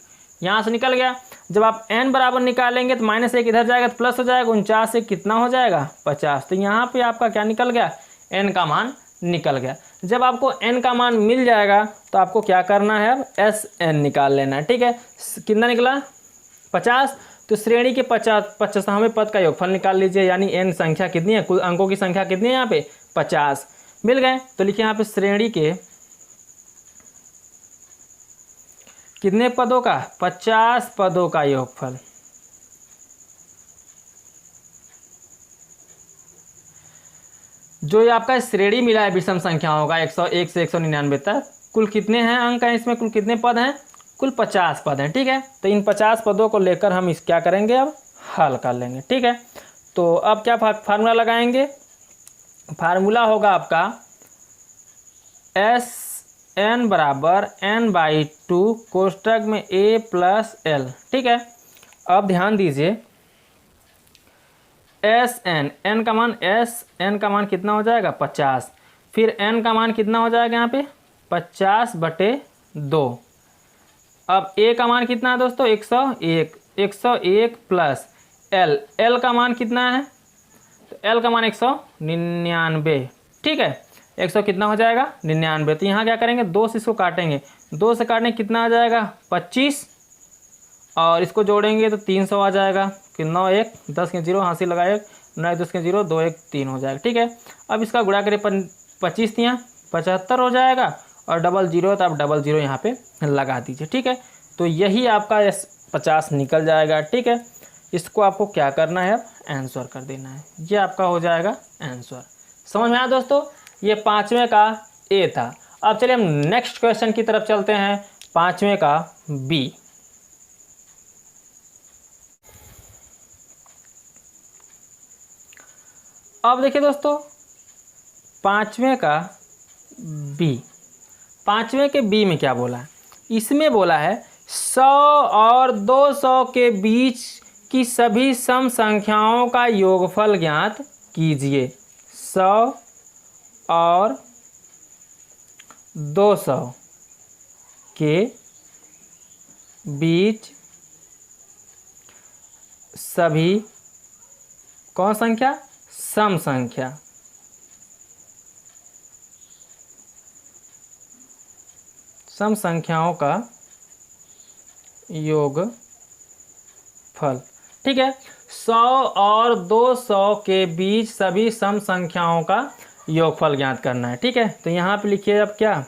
यहाँ से निकल गया। जब आप n बराबर निकालेंगे तो -1 इधर जाएगा तो प्लस हो जाएगा, 49 से कितना हो जाएगा 50। तो यहाँ पे आपका क्या निकल गया, n का मान निकल गया। जब आपको n का मान मिल जाएगा तो आपको क्या करना है, अब SN निकाल लेना है, ठीक है। कितना निकला 50, तो श्रेणी के 50वें पद का योगफल निकाल लीजिए, यानी n संख्या कितनी है, कुल अंकों की संख्या कितनी है यहाँ पे 50 मिल गए। तो लिखिए यहाँ पे श्रेणी के कितने पदों का, 50 पदों का योगफल। जो ये आपका श्रेणी मिला है विषम संख्याओं का 101 से 199 तक, कुल कितने हैं अंक हैं इसमें, कुल कितने पद हैं, कुल 50 पद हैं, ठीक है। तो इन 50 पदों को लेकर हम इस क्या करेंगे, अब हल कर लेंगे, ठीक है। तो अब क्या फार्मूला लगाएंगे, फार्मूला होगा आपका n बराबर n/2 कोष्टक में a प्लस l। ठीक है, अब ध्यान दीजिए n का मान कितना हो जाएगा 50, फिर n का मान कितना हो जाएगा यहाँ पे 50/2। अब a का मान कितना है दोस्तों 101 प्लस l का मान कितना है, तो l का मान 199। ठीक है, 100 कितना हो जाएगा 99। तो यहाँ क्या करेंगे 2 से इसको काटेंगे, 2 से काटने कितना आ जाएगा 25, और इसको जोड़ेंगे तो 300 आ जाएगा। कि 9 1 10 के 0 हासिल लगाए, 9 10 के 0 2 1 3 हो जाएगा। ठीक है, अब इसका गुणा करें 25 यहाँ 75 हो जाएगा, और डबल 0 तो आप डबल 0 यहाँ पे लगा दीजिए। ठीक है, तो यही आपका 50 निकल जाएगा। ठीक है, इसको आपको क्या करना है अब आंसर कर देना है, ये आपका हो जाएगा आंसर। समझ में आया दोस्तों, ये 5वें का ए था। अब चलिए हम नेक्स्ट क्वेश्चन की तरफ चलते हैं, 5वें का बी। अब देखिए दोस्तों 5वें का बी, 5वें के बी में क्या बोला है, इसमें बोला है 100 और 200 के बीच की सभी सम संख्याओं का योगफल ज्ञात कीजिए। 100 और 200 के बीच सभी कौन संख्या सम संख्या, सम संख्याओं का योगफल। ठीक है, 100 और 200 के बीच सभी सम संख्याओं का योगफल ज्ञात करना है। ठीक है, तो यहाँ पे लिखिए अब क्या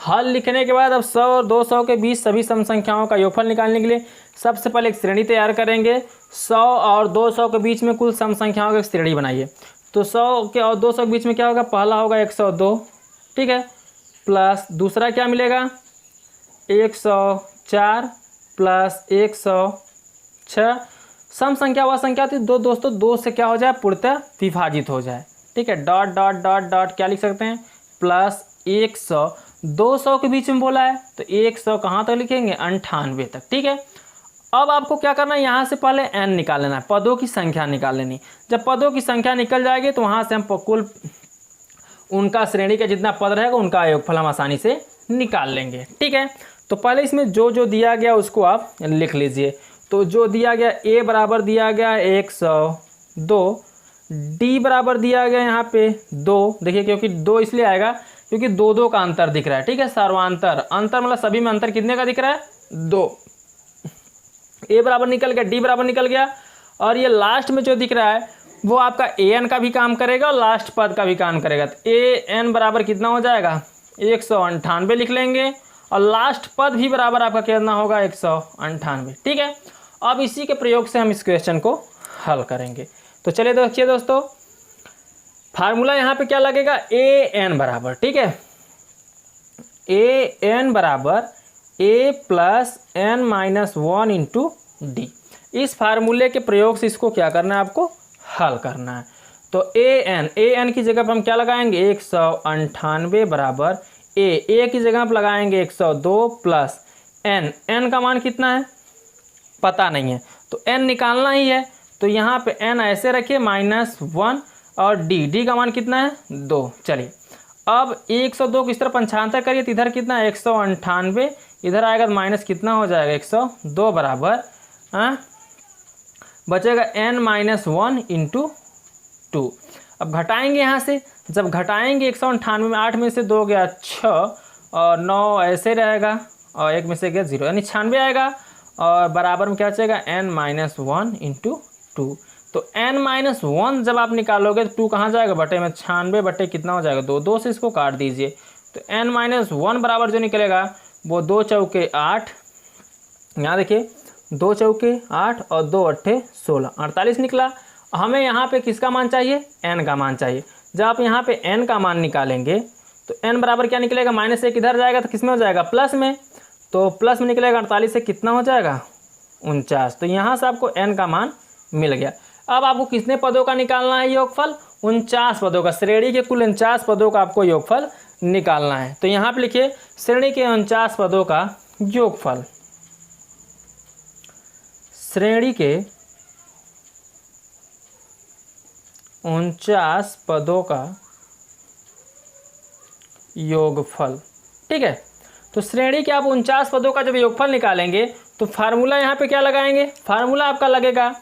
हल लिखने के बाद अब 100 और 200 के बीच सभी सम संख्याओं का योगफल निकालने के लिए सबसे पहले एक श्रेणी तैयार करेंगे। 100 और 200 के बीच में कुल सम संख्याओं की एक श्रेणी बनाइए। तो 100 के और 200 के बीच में क्या होगा, पहला होगा 102। ठीक है, प्लस दूसरा क्या मिलेगा 104 प्लस 106। सम संख्या वह संख्या होती है दो दोस्तों 2 से क्या हो जाए पूर्णतः विभाजित हो जाए। ठीक है, डॉट डॉट डॉट डॉट क्या लिख सकते हैं प्लस 100। 200 के बीच में बोला है तो 100 कहाँ तक लिखेंगे 98 तक। ठीक है, अब आपको क्या करना है, यहाँ से पहले n निकाल लेना है, पदों की संख्या निकाल लेनी। जब पदों की संख्या निकल जाएगी तो वहाँ से हम कुल उनका श्रेणी का जितना पद रहेगा उनका योगफल हम आसानी से निकाल लेंगे। ठीक है, तो पहले इसमें जो जो दिया गया उसको आप लिख लीजिए। तो जो दिया गया a बराबर दिया गया 102, d बराबर दिया गया यहाँ पे 2। देखिए क्योंकि 2 इसलिए आएगा क्योंकि 2 का अंतर दिख रहा है। ठीक है, सर्वांतर अंतर मतलब सभी में अंतर कितने का दिख रहा है 2। a बराबर निकल गया, d बराबर निकल गया, और ये लास्ट में जो दिख रहा है वो आपका an का भी काम करेगा और लास्ट पद का भी काम करेगा। तो an बराबर कितना हो जाएगा 198 लिख लेंगे, और लास्ट पद भी बराबर आपका कितना होगा 198। ठीक है, अब इसी के प्रयोग से हम इस क्वेश्चन को हल करेंगे। तो चलिए देखिए दोस्तों, फार्मूला यहाँ पे क्या लगेगा an बराबर, ठीक है, an बराबर a plus n-1 into D. इस फार्मूले के प्रयोग से इसको क्या करना है आपको हल करना है। तो an की जगह पर हम क्या लगाएंगे 198 बराबर a की जगह पर लगाएंगे 102 प्लस n का मान कितना है पता नहीं है तो n निकालना ही है। तो यहाँ पे n ऐसे रखिए -1, और d का मान कितना है 2। चलिए अब 102 को इस तरफ 95 करिए तो इधर कितना है 198, इधर आएगा तो माइनस कितना हो जाएगा 102 बराबर बचेगा n-1 इंटू 2। अब घटाएंगे यहाँ से, जब घटाएंगे 198 में 8 में से 2 गया 6 और 9 ऐसे रहेगा और 1 में से गया 0 यानी 96 आएगा, और बराबर में क्या बचेगा n-1 इंटू 2। तो n-1 जब आप निकालोगे तो 2 कहाँ जाएगा बटे में 96 बटे कितना हो जाएगा 2 से इसको काट दीजिए। तो n-1 बराबर जो निकलेगा वो 2 चौके 8, यहाँ देखिए 2 चौके 8 और 2 अट्ठे 16, 48 निकला। हमें यहाँ पे किसका मान चाहिए n का मान चाहिए। जब आप यहाँ पे n का मान निकालेंगे तो n बराबर क्या निकलेगा -1 इधर जाएगा तो किस में हो जाएगा प्लस में, तो प्लस में निकलेगा 48 से कितना हो जाएगा 49। तो यहाँ से आपको n का मान मिल गया। अब आपको कितने पदों का निकालना है योगफल 49 पदों का, श्रेणी के कुल 49 पदों का आपको योगफल निकालना है। तो यहाँ पे लिखिए श्रेणी के 49 पदों का योगफल। श्रेणी के 49 पदों का योगफल। ठीक है, तो श्रेणी के आप 49 पदों का जब योगफल निकालेंगे तो फार्मूला यहाँ पे क्या लगाएंगे, फार्मूला आपका लगेगा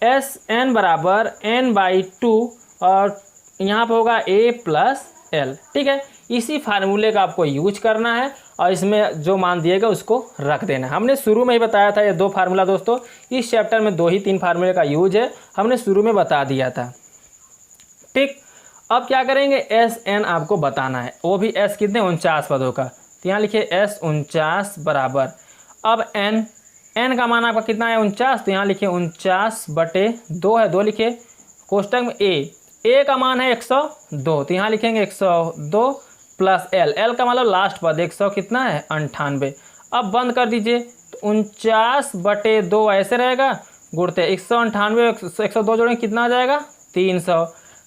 SN बराबर n/2 और यहाँ पे होगा A प्लस L। ठीक है, इसी फार्मूले का आपको यूज करना है और इसमें जो मान दिएगा उसको रख देना है। हमने शुरू में ही बताया था ये 2 फार्मूला दोस्तों, इस चैप्टर में 2 ही 3 फार्मूले का यूज है, हमने शुरू में बता दिया था। ठीक, अब क्या करेंगे, SN आपको बताना है, वो भी S कितने 49 पदों का। तो यहाँ लिखिए S 49 बराबर, अब N का मान आपका कितना है 49, तो यहाँ लिखिए 49/2 है, 2 लिखिए, कोष्टक में A का मान है 102, तो यहाँ लिखेंगे 102 प्लस L का मतलब लास्ट पद 100 कितना है 98। अब बंद कर दीजिए, तो 49/2 ऐसे रहेगा, गुणते 198 102 जोड़ेंगे कितना आ जाएगा 300,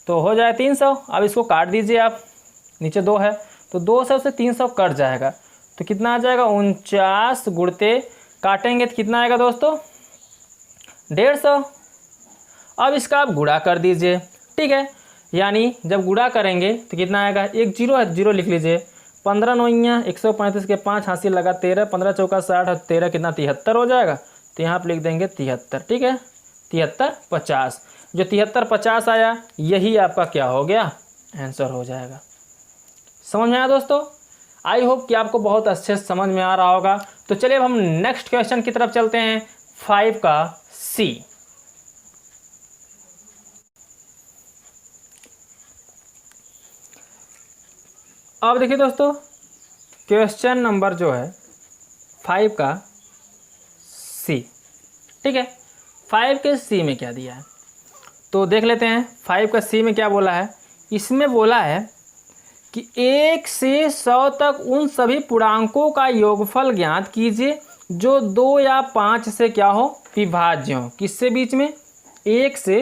तो हो जाए 300। अब इसको काट दीजिए आप, नीचे 2 है तो 200 से 300 कट जाएगा, तो कितना आ जाएगा 49 गुणते काटेंगे तो कितना आएगा दोस्तों 150। अब इसका आप गुणा कर दीजिए। ठीक है, यानी जब गुणा करेंगे तो कितना आएगा, एक जीरो है, जीरो लिख लीजिए, 15 9 135 के 5 हासिल लगा 13, 15 चौका 60 और 13 कितना 73 हो जाएगा, तो यहाँ पर लिख देंगे 73। ठीक है, 73 50, जो 73 50 आया यही आपका क्या हो गया आंसर हो जाएगा। समझ में आया दोस्तों, आई होप कि आपको बहुत अच्छे से समझ में आ रहा होगा। तो चलिए अब हम नेक्स्ट क्वेश्चन की तरफ चलते हैं, 5 का C। अब देखिए दोस्तों, क्वेश्चन नंबर जो है 5 का C। ठीक है, 5 के C में क्या दिया है तो देख लेते हैं। 5 का C में क्या बोला है, इसमें बोला है कि 1 से 100 तक उन सभी पूर्णांकों का योगफल ज्ञात कीजिए जो 2 या 5 से क्या हो विभाज्य हो। किससे बीच में, 1 से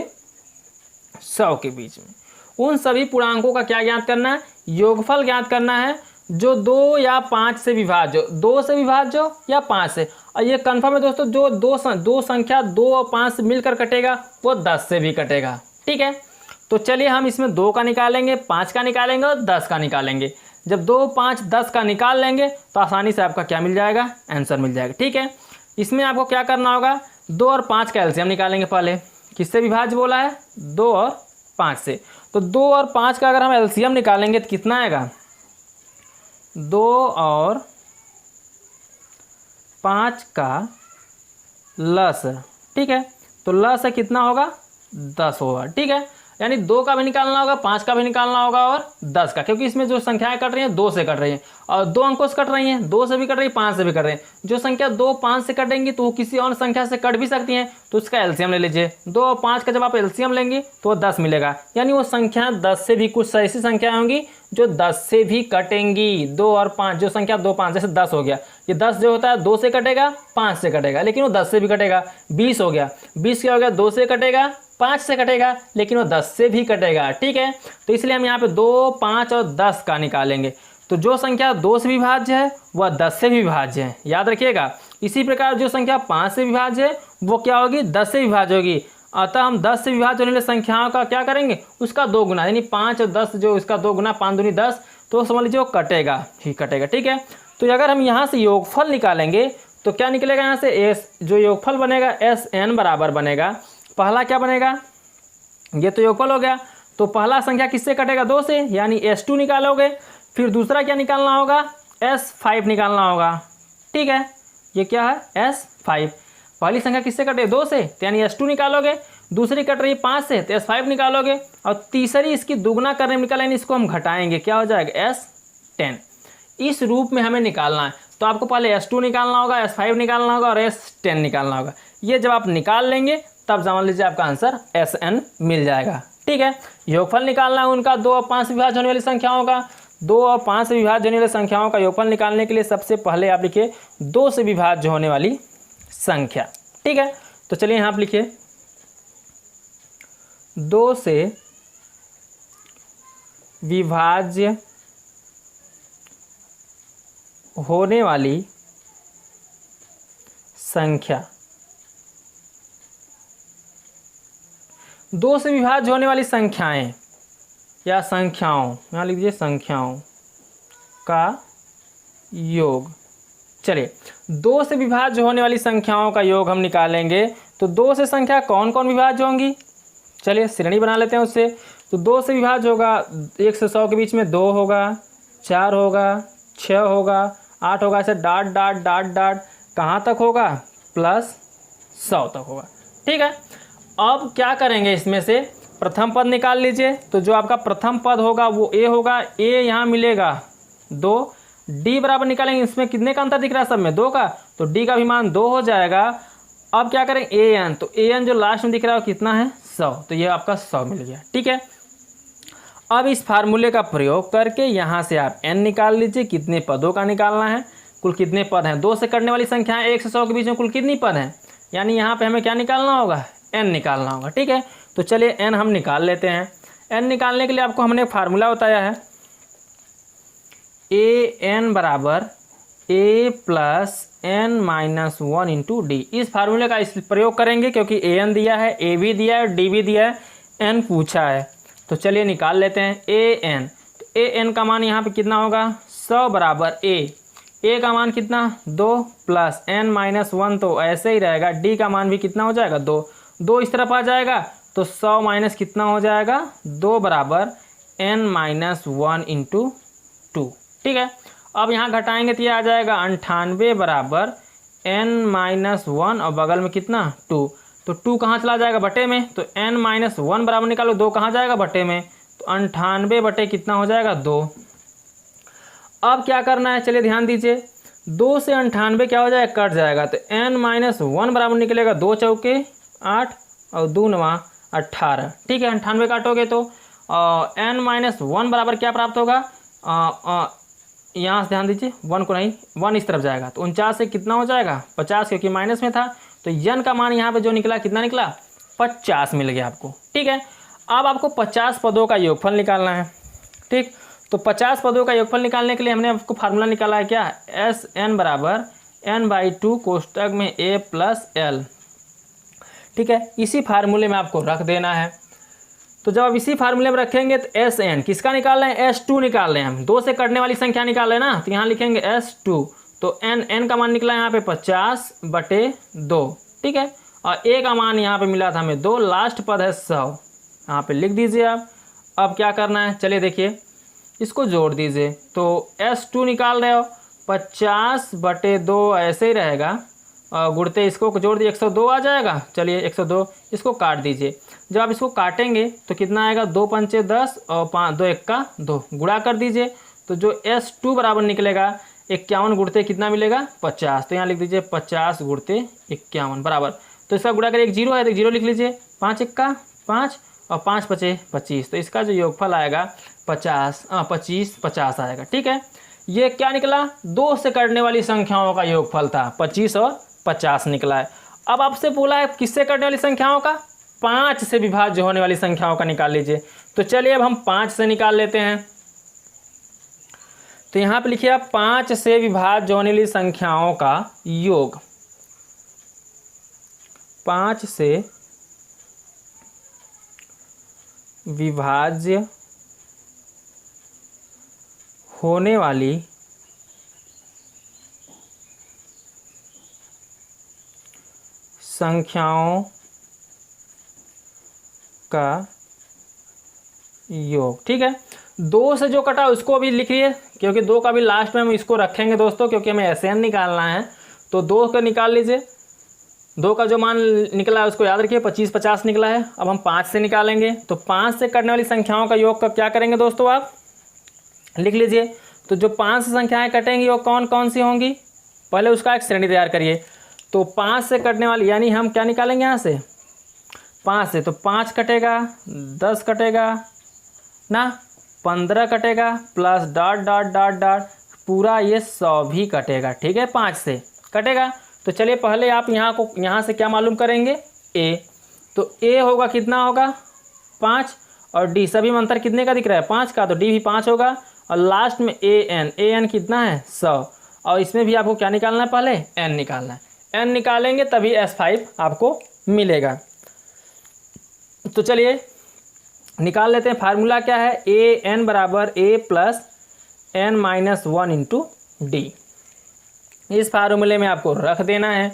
100 के बीच में उन सभी पूर्णांकों का क्या ज्ञात करना है, योगफल ज्ञात करना है जो 2 या 5 से विभाज्य हो, 2 से विभाज्य हो या 5 से। और ये कन्फर्म है दोस्तों, जो दो संख्या 2 और 5 से मिलकर कटेगा वो 10 से भी कटेगा। ठीक है, तो चलिए हम इसमें 2 का निकालेंगे, 5 का निकालेंगे और 10 का निकालेंगे। जब 2 5 10 का निकाल लेंगे तो आसानी से आपका क्या मिल जाएगा, आंसर मिल जाएगा। ठीक है, इसमें आपको क्या करना होगा, 2 और 5 का एलसीएम निकालेंगे। पहले किससे विभाज्य बोला है, 2 और 5 से, तो 2 और 5 का अगर हम एलसीएम निकालेंगे तो कितना आएगा, 2 और 5 का लस। ठीक है, तो लस कितना होगा 10 होगा। ठीक है, यानी 2 का भी निकालना होगा, 5 का भी निकालना होगा और 10 का, क्योंकि इसमें जो संख्याएं कट रही हैं 2 से कट रही हैं और 2 अंकों से कट रही हैं, 2 से भी कट रही है 5 से भी कट रही हैं। जो संख्या 2 5 से कटेंगी तो वो किसी और संख्या से कट भी सकती हैं, तो उसका एलसीएम ले लीजिए। 2 और 5 का जब आप एलसीएम लेंगे तो वो 10 मिलेगा, यानी वो संख्या 10 से भी, कुछ ऐसी संख्याएं होंगी जो 10 से भी कटेंगी। 2 और 5 जो संख्या 2 5 जैसे 10 हो गया, ये 10 जो होता है 2 से कटेगा 5 से कटेगा, लेकिन वो 10 से भी कटेगा। 20 हो गया, 20 क्या हो गया, 2 से कटेगा 5 से कटेगा, लेकिन वो 10 से भी कटेगा। ठीक है, तो इसलिए हम यहाँ पे 2 5 और 10 का निकालेंगे। तो जो संख्या 2 से विभाज्य है वह 10 से भी विभाज्य है, याद रखिएगा। इसी प्रकार जो संख्या 5 से विभाज्य है वो क्या होगी, 10 से विभाज्य होगी। अतः हम 10 से विभाज्य होने वाली संख्याओं का क्या करेंगे, उसका 2 गुना, यानी 5 और 10 जो इसका 2 गुना, 5 दूनी 10, तो समझ लीजिए वो कटेगा ही कटेगा। ठीक है, तो अगर हम यहाँ से योगफल निकालेंगे तो क्या निकलेगा, यहाँ से जो योगफल बनेगा SN बराबर बनेगा, पहला क्या बनेगा, ये तो योगफल हो गया, तो पहला संख्या किससे कटेगा, 2 से, यानी S2 निकालोगे। फिर दूसरा क्या निकालना होगा, S5 निकालना होगा। ठीक है, ये क्या है S5, पहली संख्या किससे कटे 2 से, तो यानी S2 निकालोगे। दूसरी कट रही है 5 से तो S5 निकालोगे, और तीसरी इसकी दुगना करने में निकाला, यानी इसको हम घटाएंगे, क्या हो जाएगा S10। इस रूप में हमें निकालना है, तो आपको पहले S2 निकालना होगा, S5 निकालना होगा और S10 निकालना होगा। ये जब आप निकाल लेंगे तब समझ लीजिए आपका आंसर SN मिल जाएगा। ठीक है, योगफल निकालना है उनका 2 और 5 से विभाज्य होने वाली संख्याओं का। 2 और 5 से विभाज्य होने वाली संख्याओं का योगफल निकालने के लिए सबसे पहले आप लिखिए 2 से विभाज्य होने वाली संख्या। ठीक है, तो चलिए यहाँ आप लिखिए 2 से विभाज्य होने वाली संख्या, 2 से विभाज्य होने वाली संख्याएं या संख्याओं, यहाँ लिख दीजिए संख्याओं का योग। चलिए 2 से विभाज्य होने वाली संख्याओं का योग हम निकालेंगे। तो 2 से संख्या कौन कौन विभाज्य होंगी, चलिए श्रेणी बना लेते हैं उससे। तो 2 से विभाज्य होगा 1 से 100 के बीच में 2 होगा, 4 होगा, 6 होगा, 8 होगा, ऐसे डाट डाट डाट डाट कहाँ तक होगा, प्लस 100 तक होगा। ठीक है, अब क्या करेंगे, इसमें से प्रथम पद निकाल लीजिए। तो जो आपका प्रथम पद होगा वो ए होगा, ए यहाँ मिलेगा 2, डी बराबर निकालेंगे, इसमें कितने का अंतर दिख रहा है, सब में 2 का, तो डी का भी मान 2 हो जाएगा। अब क्या करें, ए एन, तो ए एन जो लास्ट में दिख रहा है वो कितना है, 100, तो ये आपका 100 मिल गया। ठीक है, अब इस फार्मूले का प्रयोग करके यहाँ से आप n निकाल लीजिए, कितने पदों का निकालना है, कुल कितने पद हैं। 2 से करने वाली संख्याएं 1 से 100 के बीच में कुल कितनी पद हैं, यानी यहाँ पे हमें क्या निकालना होगा, n निकालना होगा। ठीक है, तो चलिए n हम निकाल लेते हैं। n निकालने के लिए आपको हमने फार्मूला बताया है, ए एन बराबर a plus n minus 1 into D. इस फार्मूले का इस प्रयोग करेंगे क्योंकि ए एन दिया है, ए भी दिया है, डी भी दिया है, n पूछा है। तो चलिए निकाल लेते हैं ए एन। तो ए एन का मान यहाँ पे कितना होगा, 100 बराबर ए का मान कितना 2 प्लस n माइनस 1, तो ऐसे ही रहेगा। डी का मान भी कितना हो जाएगा, 2 इस तरफ आ जाएगा, तो 100 माइनस कितना हो जाएगा, 2 बराबर n माइनस 1 इंटू 2। ठीक है, अब यहाँ घटाएंगे तो ये आ जाएगा 98 बराबर n माइनस 1 और बगल में कितना 2, तो 2 कहाँ चला जाएगा, बटे में, तो n माइनस 1 बराबर निकालो, 2 कहाँ जाएगा, बटे में, तो 98 बटे कितना हो जाएगा, 2। अब क्या करना है, चलिए ध्यान दीजिए, 2 से 98 क्या हो जाएगा, कट जाएगा, तो n माइनस 1 बराबर निकलेगा 2 चौके 8 और 2 नवा 18। ठीक है, 98 काटोगे तो n माइनस 1 बराबर क्या प्राप्त होगा, यहाँ से ध्यान दीजिए, 1 को नहीं, 1 इस तरफ जाएगा, तो 49 से कितना हो जाएगा, 50, क्योंकि माइनस में था, तो n का मान यहाँ पे जो निकला कितना निकला, 50 मिल गया आपको। ठीक है, अब आपको 50 पदों का योगफल निकालना है। ठीक, तो 50 पदों का योगफल निकालने के लिए हमने आपको फार्मूला निकाला है, क्या, एस एन बराबर n/2 कोष्टक में a प्लस एल। ठीक है, इसी फार्मूले में आपको रख देना है। तो जब आप इसी फार्मूले में रखेंगे तो एस एन किसका निकाल रहे हैं, S2 निकाल रहे हैं हम, 2 से कटने वाली संख्या निकाल रहे हैं ना, तो यहाँ लिखेंगे S2, तो n का मान निकला यहाँ पे 50/2। ठीक है, और a का मान यहाँ पे मिला था हमें 2, लास्ट पद है 100, यहाँ पे लिख दीजिए आप। अब क्या करना है, चलिए देखिए, इसको जोड़ दीजिए, तो S2 निकाल रहे हो, 50/2 ऐसे ही रहेगा, और गुड़ते इसको जोड़ दिए 102 आ जाएगा। चलिए 102, इसको काट दीजिए। जब आप इसको काटेंगे तो कितना आएगा, 2 पंचे 10 और 5 2 1 का 2, गुणा कर दीजिए, तो जो S2 बराबर निकलेगा 51 गुड़ते कितना मिलेगा, 50। तो यहाँ लिख दीजिए 50 गुड़ते 51 बराबर, तो इसका गुणा करिए, एक 0 है तो 0 लिख लीजिए, 5 1 का 5 और 5 5 25, तो इसका जो योगफल आएगा 50 आएगा। ठीक है, ये क्या निकला, 2 से करने वाली संख्याओं का योगफल था, 25 और 50 निकला है। अब आपसे बोला है किससे करने वाली संख्याओं का, 5 से विभाज्य होने वाली संख्याओं का निकाल लीजिए। तो चलिए अब हम 5 से निकाल लेते हैं। तो यहाँ पे लिखिए आप 5 से विभाज्य होने वाली संख्याओं का योग, 5 से विभाज्य होने वाली संख्याओं का योग। ठीक है, 2 से जो कटा उसको भी लिखिए, क्योंकि 2 का भी लास्ट में हम इसको रखेंगे दोस्तों, क्योंकि हमें SN निकालना है। तो 2 का निकाल लीजिए, 2 का जो मान निकला है उसको याद रखिए, 25 50 निकला है। अब हम 5 से निकालेंगे, तो 5 से करने वाली संख्याओं का योग का क्या करेंगे दोस्तों, आप लिख लीजिए। तो जो 5 से संख्याएं कटेंगी वो कौन कौन सी होंगी, पहले उसका एक श्रेणी तैयार करिए। तो 5 से कटने वाली, यानी हम क्या निकालेंगे यहाँ से 5 से, तो 5 कटेगा, 10 कटेगा ना, 15 कटेगा, plus dot dot dot dot, पूरा ये 100 भी कटेगा। ठीक है, 5 से कटेगा। तो चलिए पहले आप यहाँ से क्या मालूम करेंगे, A। तो A होगा कितना होगा 5, और D सभी में अंतर कितने का दिख रहा है, 5 का, तो D भी 5 होगा, और लास्ट में AN कितना है 100। और इसमें भी आपको क्या निकालना है, पहले n निकालना है। n निकालेंगे तभी S5 आपको मिलेगा। तो चलिए निकाल लेते हैं। फार्मूला क्या है, ए एन बराबर A plus N minus one into D. इस फार्मूले में आपको रख देना है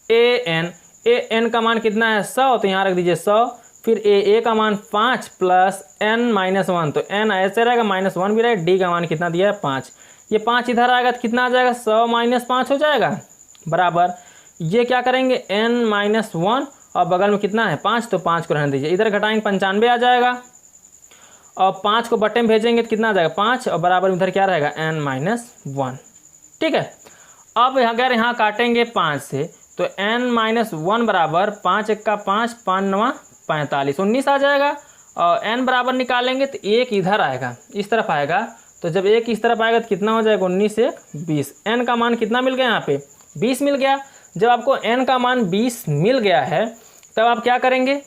ए एन का मान कितना है 100, तो यहाँ रख दीजिए 100। फिर ए का मान 5 प्लस एन माइनस वन, तो एन ऐसे रहेगा, माइनस वन भी रहेगा। डी का मान कितना दिया है 5, ये 5 इधर आएगा तो कितना आ जाएगा 100 माइनस 5 हो जाएगा, बराबर ये क्या करेंगे एन माइनस वन और बगल में कितना है 5, तो 5 को रहने दीजिए। इधर घटाएंगे 95 आ जाएगा और 5 को बटे में भेजेंगे तो कितना आ जाएगा 5 और बराबर इधर क्या रहेगा n माइनस वन। ठीक है, अब अगर यहाँ काटेंगे 5 से तो n माइनस वन बराबर 5 एक का 5, 5 नवा 45, 19 आ जाएगा। और n बराबर निकालेंगे तो एक इधर आएगा, इस तरफ आएगा, तो जब एक इस तरफ आएगा तो कितना हो जाएगा 19 एक 20। n का मान कितना मिल गया यहाँ पे 20 मिल गया। जब आपको n का मान 20 मिल गया है तब आप क्या करेंगे,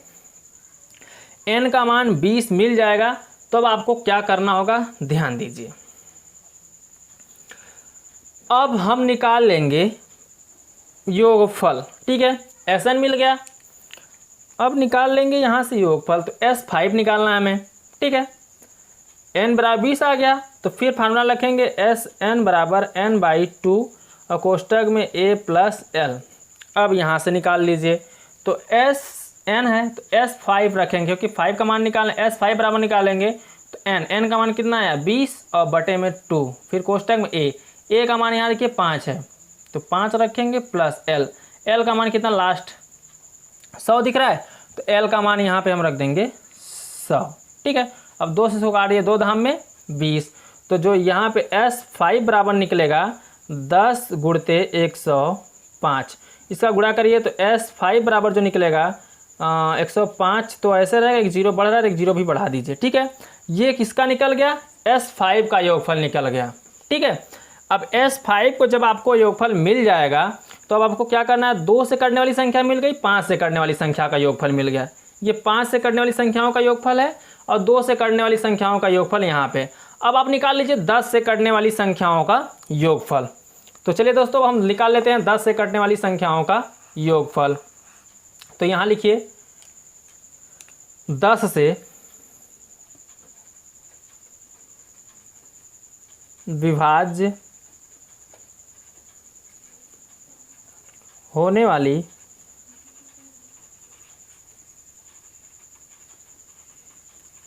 n का मान 20 मिल जाएगा तब आपको क्या करना होगा, ध्यान दीजिए। अब हम निकाल लेंगे योगफल। ठीक है, Sn मिल गया, अब निकाल लेंगे यहाँ से योगफल, तो S5 निकालना है हमें। ठीक है, n बराबर 20 आ गया, तो फिर फार्मूला रखेंगे Sn बराबर n बाई 2 और कोष्टक में a प्लस l। अब यहाँ से निकाल लीजिए, तो Sn है तो S5 रखेंगे, क्योंकि 5 का मान निकालना, S5 बराबर निकालेंगे तो n का मान कितना है 20 और बटे में 2, फिर कोष्टक में a का मान यहाँ देखिए 5 है तो 5 रखेंगे प्लस l का मान कितना लास्ट 100 दिख रहा है, तो l का मान यहाँ पे हम रख देंगे 100। ठीक है, अब 2 से 100 काटिए, 2 धाम में 20, तो जो यहाँ पे S5 बराबर निकलेगा 10 गुणते 105, इसका गुणा करिए तो S5 बराबर जो निकलेगा 105, तो ऐसे रहेगा, एक जीरो बढ़ रहा है, एक जीरो भी बढ़ा दीजिए। ठीक है, ये किसका निकल गया, S5 का योगफल निकल गया। ठीक है, अब S5 को जब आपको योगफल मिल जाएगा तो अब आपको क्या करना है, 2 से कटने वाली संख्या मिल गई, 5 से कटने वाली संख्या का योगफल मिल गया। ये 5 से कटने वाली संख्याओं का योगफल है और 2 से कटने वाली संख्याओं का योगफल यहाँ पे। अब आप निकाल लीजिए 10 से कटने वाली संख्याओं का योगफल। तो चलिए दोस्तों हम निकाल लेते हैं 10 से कटने वाली संख्याओं का योगफल। तो यहाँ लिखिए 10 से विभाज्य होने वाली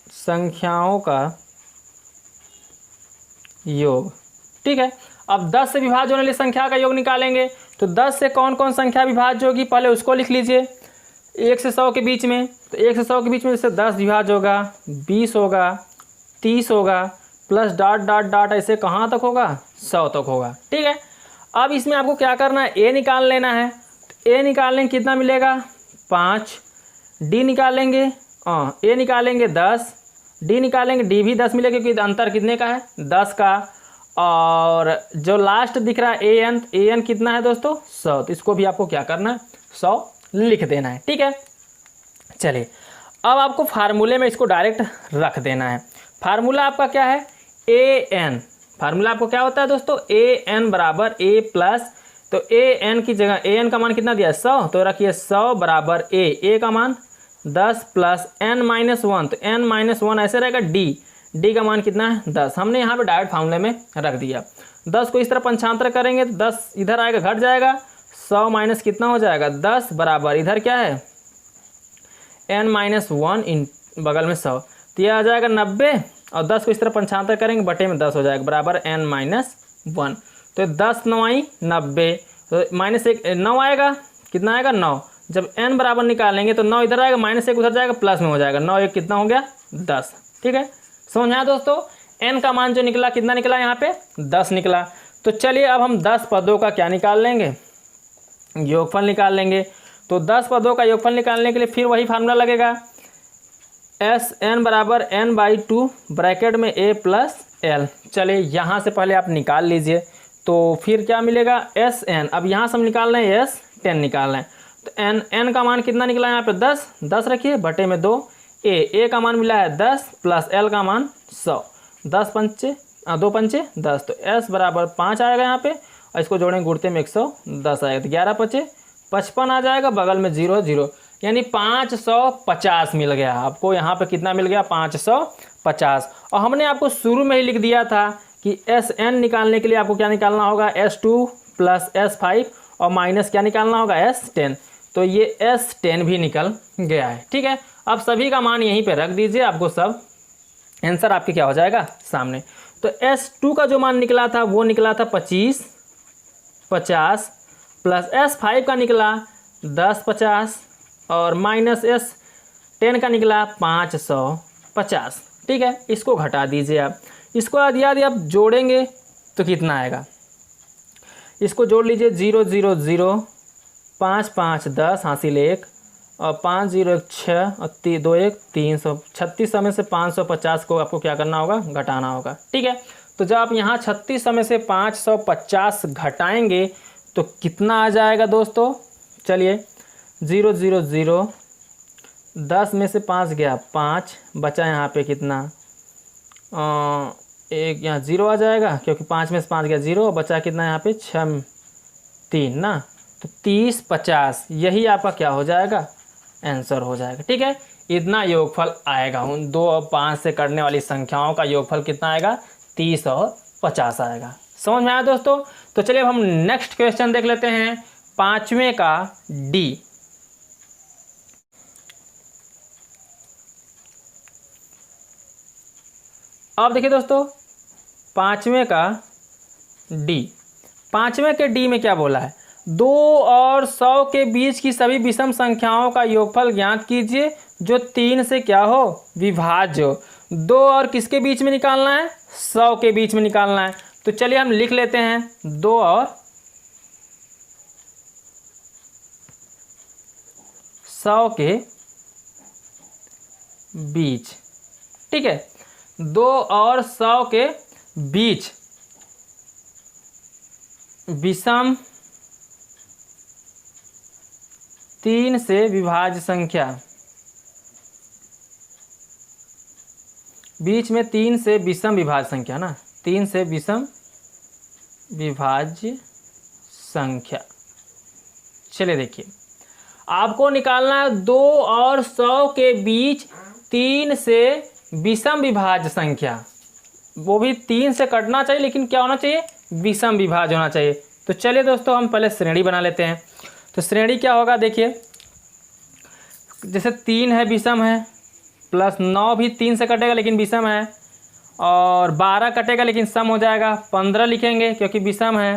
संख्याओं का योग। ठीक है, अब 10 से विभाज्य होने वाली संख्या का योग निकालेंगे, तो 10 से कौन कौन संख्या विभाज्य होगी पहले उसको लिख लीजिए। 1 से 100 के बीच में, तो 1 से 100 के बीच में जैसे 10 विभाज्य होगा, 20 होगा, 30 होगा, प्लस डॉट डॉट डॉट ऐसे कहाँ तक होगा 100 तक होगा। ठीक है, अब इसमें आपको क्या करना है, ए निकाल लेना है। तो ए निकालेंगे कितना मिलेगा 5, डी निकालेंगे ए निकालेंगे 10, डी निकालेंगे डी भी 10 मिलेगा, क्योंकि अंतर कितने का है 10 का। और जो लास्ट दिख रहा है ए एन कितना है दोस्तों 100, तो इसको भी आपको क्या करना है 100 लिख देना है। ठीक है, चलिए अब आपको फार्मूले में इसको डायरेक्ट रख देना है। फार्मूला आपका क्या है ए एन, फार्मूला आपको क्या होता है दोस्तों ए एन बराबर ए प्लस, तो ए एन की जगह ए एन का मान कितना दिया है 100, तो रखिए 100 बराबर ए का मान 10 प्लस n माइनस वन, तो n माइनस वन ऐसे रहेगा डी का मान कितना है 10। हमने यहाँ पे डायरेक्ट फार्मूले में रख दिया। 10 को इस तरह पंचांतर करेंगे तो 10 इधर आएगा घट जाएगा, 100 माइनस कितना हो जाएगा 10 बराबर इधर क्या है n माइनस वन इन बगल में 100, तो यह आ जाएगा 90 और 10 को इस तरह पंचांतर करेंगे बटे में 10 हो जाएगा बराबर n माइनस वन। तो 10 9 90, तो माइनस 1 9 आएगा, कितना आएगा 9। जब n बराबर निकालेंगे तो 9 इधर आएगा, माइनस 1 उधर जाएगा, प्लस में हो जाएगा, 9 1 कितना हो गया 10। ठीक है, समझ आया दोस्तों, n का मान जो निकला कितना निकला यहाँ पे 10 निकला। तो चलिए अब हम 10 पदों का क्या निकाल लेंगे, योगफल निकाल लेंगे। तो 10 पदों का योगफल निकालने के लिए फिर वही फार्मूला लगेगा, Sn बराबर n बाई 2 ब्रैकेट में a प्लस l। चलिए यहाँ से पहले आप निकाल लीजिए, तो फिर क्या मिलेगा Sn, अब यहाँ से हम निकाल रहे हैं S10 निकाल रहे हैं, तो n का मान कितना निकला यहाँ पे 10 रखिए बटे में 2, a का मान मिला है 10 प्लस l का मान 100, 10 पंचे 2 पंचे 10, तो s बराबर 5 आएगा यहाँ पे, और इसको जोड़ेंगे गुणते में 110 आएगा, तो 11 पचे 55 आ जाएगा, बगल में 0 0, यानी 550 मिल गया आपको। यहाँ पे कितना मिल गया? 550। और हमने आपको शुरू में ही लिख दिया था कि Sn निकालने के लिए आपको क्या निकालना होगा? S2 प्लस S5 और माइनस क्या निकालना होगा? S10। तो ये S10 भी निकल गया है। ठीक है, अब सभी का मान यहीं पे रख दीजिए, आपको सब आंसर आपके क्या हो जाएगा? सामने। तो S2 का जो मान निकला था वो निकला था 25 50 प्लस S5 का निकला 10 50 और माइनस S10 का निकला 550। ठीक है, इसको घटा दीजिए आप। इसको यदि आप जोड़ेंगे तो कितना आएगा? इसको जोड़ लीजिए, 0 0 0 5 5 10 हासिल 1 और 5 0 1 6 और 2 1 336 में से 550 को आपको क्या करना होगा? घटाना होगा। ठीक है, तो जब आप यहाँ 36 में से 550 घटाएंगे तो कितना आ जाएगा दोस्तों? चलिए, 0 0 0 10 में से 5 गया 5, बचा यहाँ पे कितना? एक यहाँ 0 आ जाएगा, क्योंकि 5 में से 5 गया 0, बचा कितना यहाँ पे? 6 3 ना, तो 30 50, यही आपका क्या हो जाएगा? आंसर हो जाएगा। ठीक है, इतना योगफल आएगा। उन 2 और 5 से करने वाली संख्याओं का योगफल कितना आएगा? 30 और 50 आएगा। समझ में आया दोस्तों? तो चलिए अब हम नेक्स्ट क्वेश्चन देख लेते हैं, 5वें का डी। अब देखिए दोस्तों, 5वें का डी, 5वें के डी में क्या बोला है? 2 और 100 के बीच की सभी विषम संख्याओं का योगफल ज्ञात कीजिए जो 3 से क्या हो? विभाज्य हो। 2 और किसके बीच में निकालना है? 100 के बीच में निकालना है। तो चलिए हम लिख लेते हैं 2 और 100 के बीच। ठीक है, 2 और 100 के बीच विषम 3 से विभाज्य संख्या, बीच में 3 से विषम विभाज्य संख्या ना, 3 से विषम विभाज्य संख्या। चलिए देखिए, आपको निकालना है 2 और 100 के बीच 3 से विषम विभाज्य संख्या, वो भी 3 से कटना चाहिए, लेकिन क्या होना चाहिए? विषम विभाज्य होना चाहिए। तो चलिए दोस्तों, हम पहले श्रेणी बना लेते हैं। तो श्रेणी क्या होगा? देखिए, जैसे 3 है विषम है, प्लस 9 भी 3 से कटेगा लेकिन विषम है, और 12 कटेगा लेकिन सम हो जाएगा, 15 लिखेंगे क्योंकि विषम है,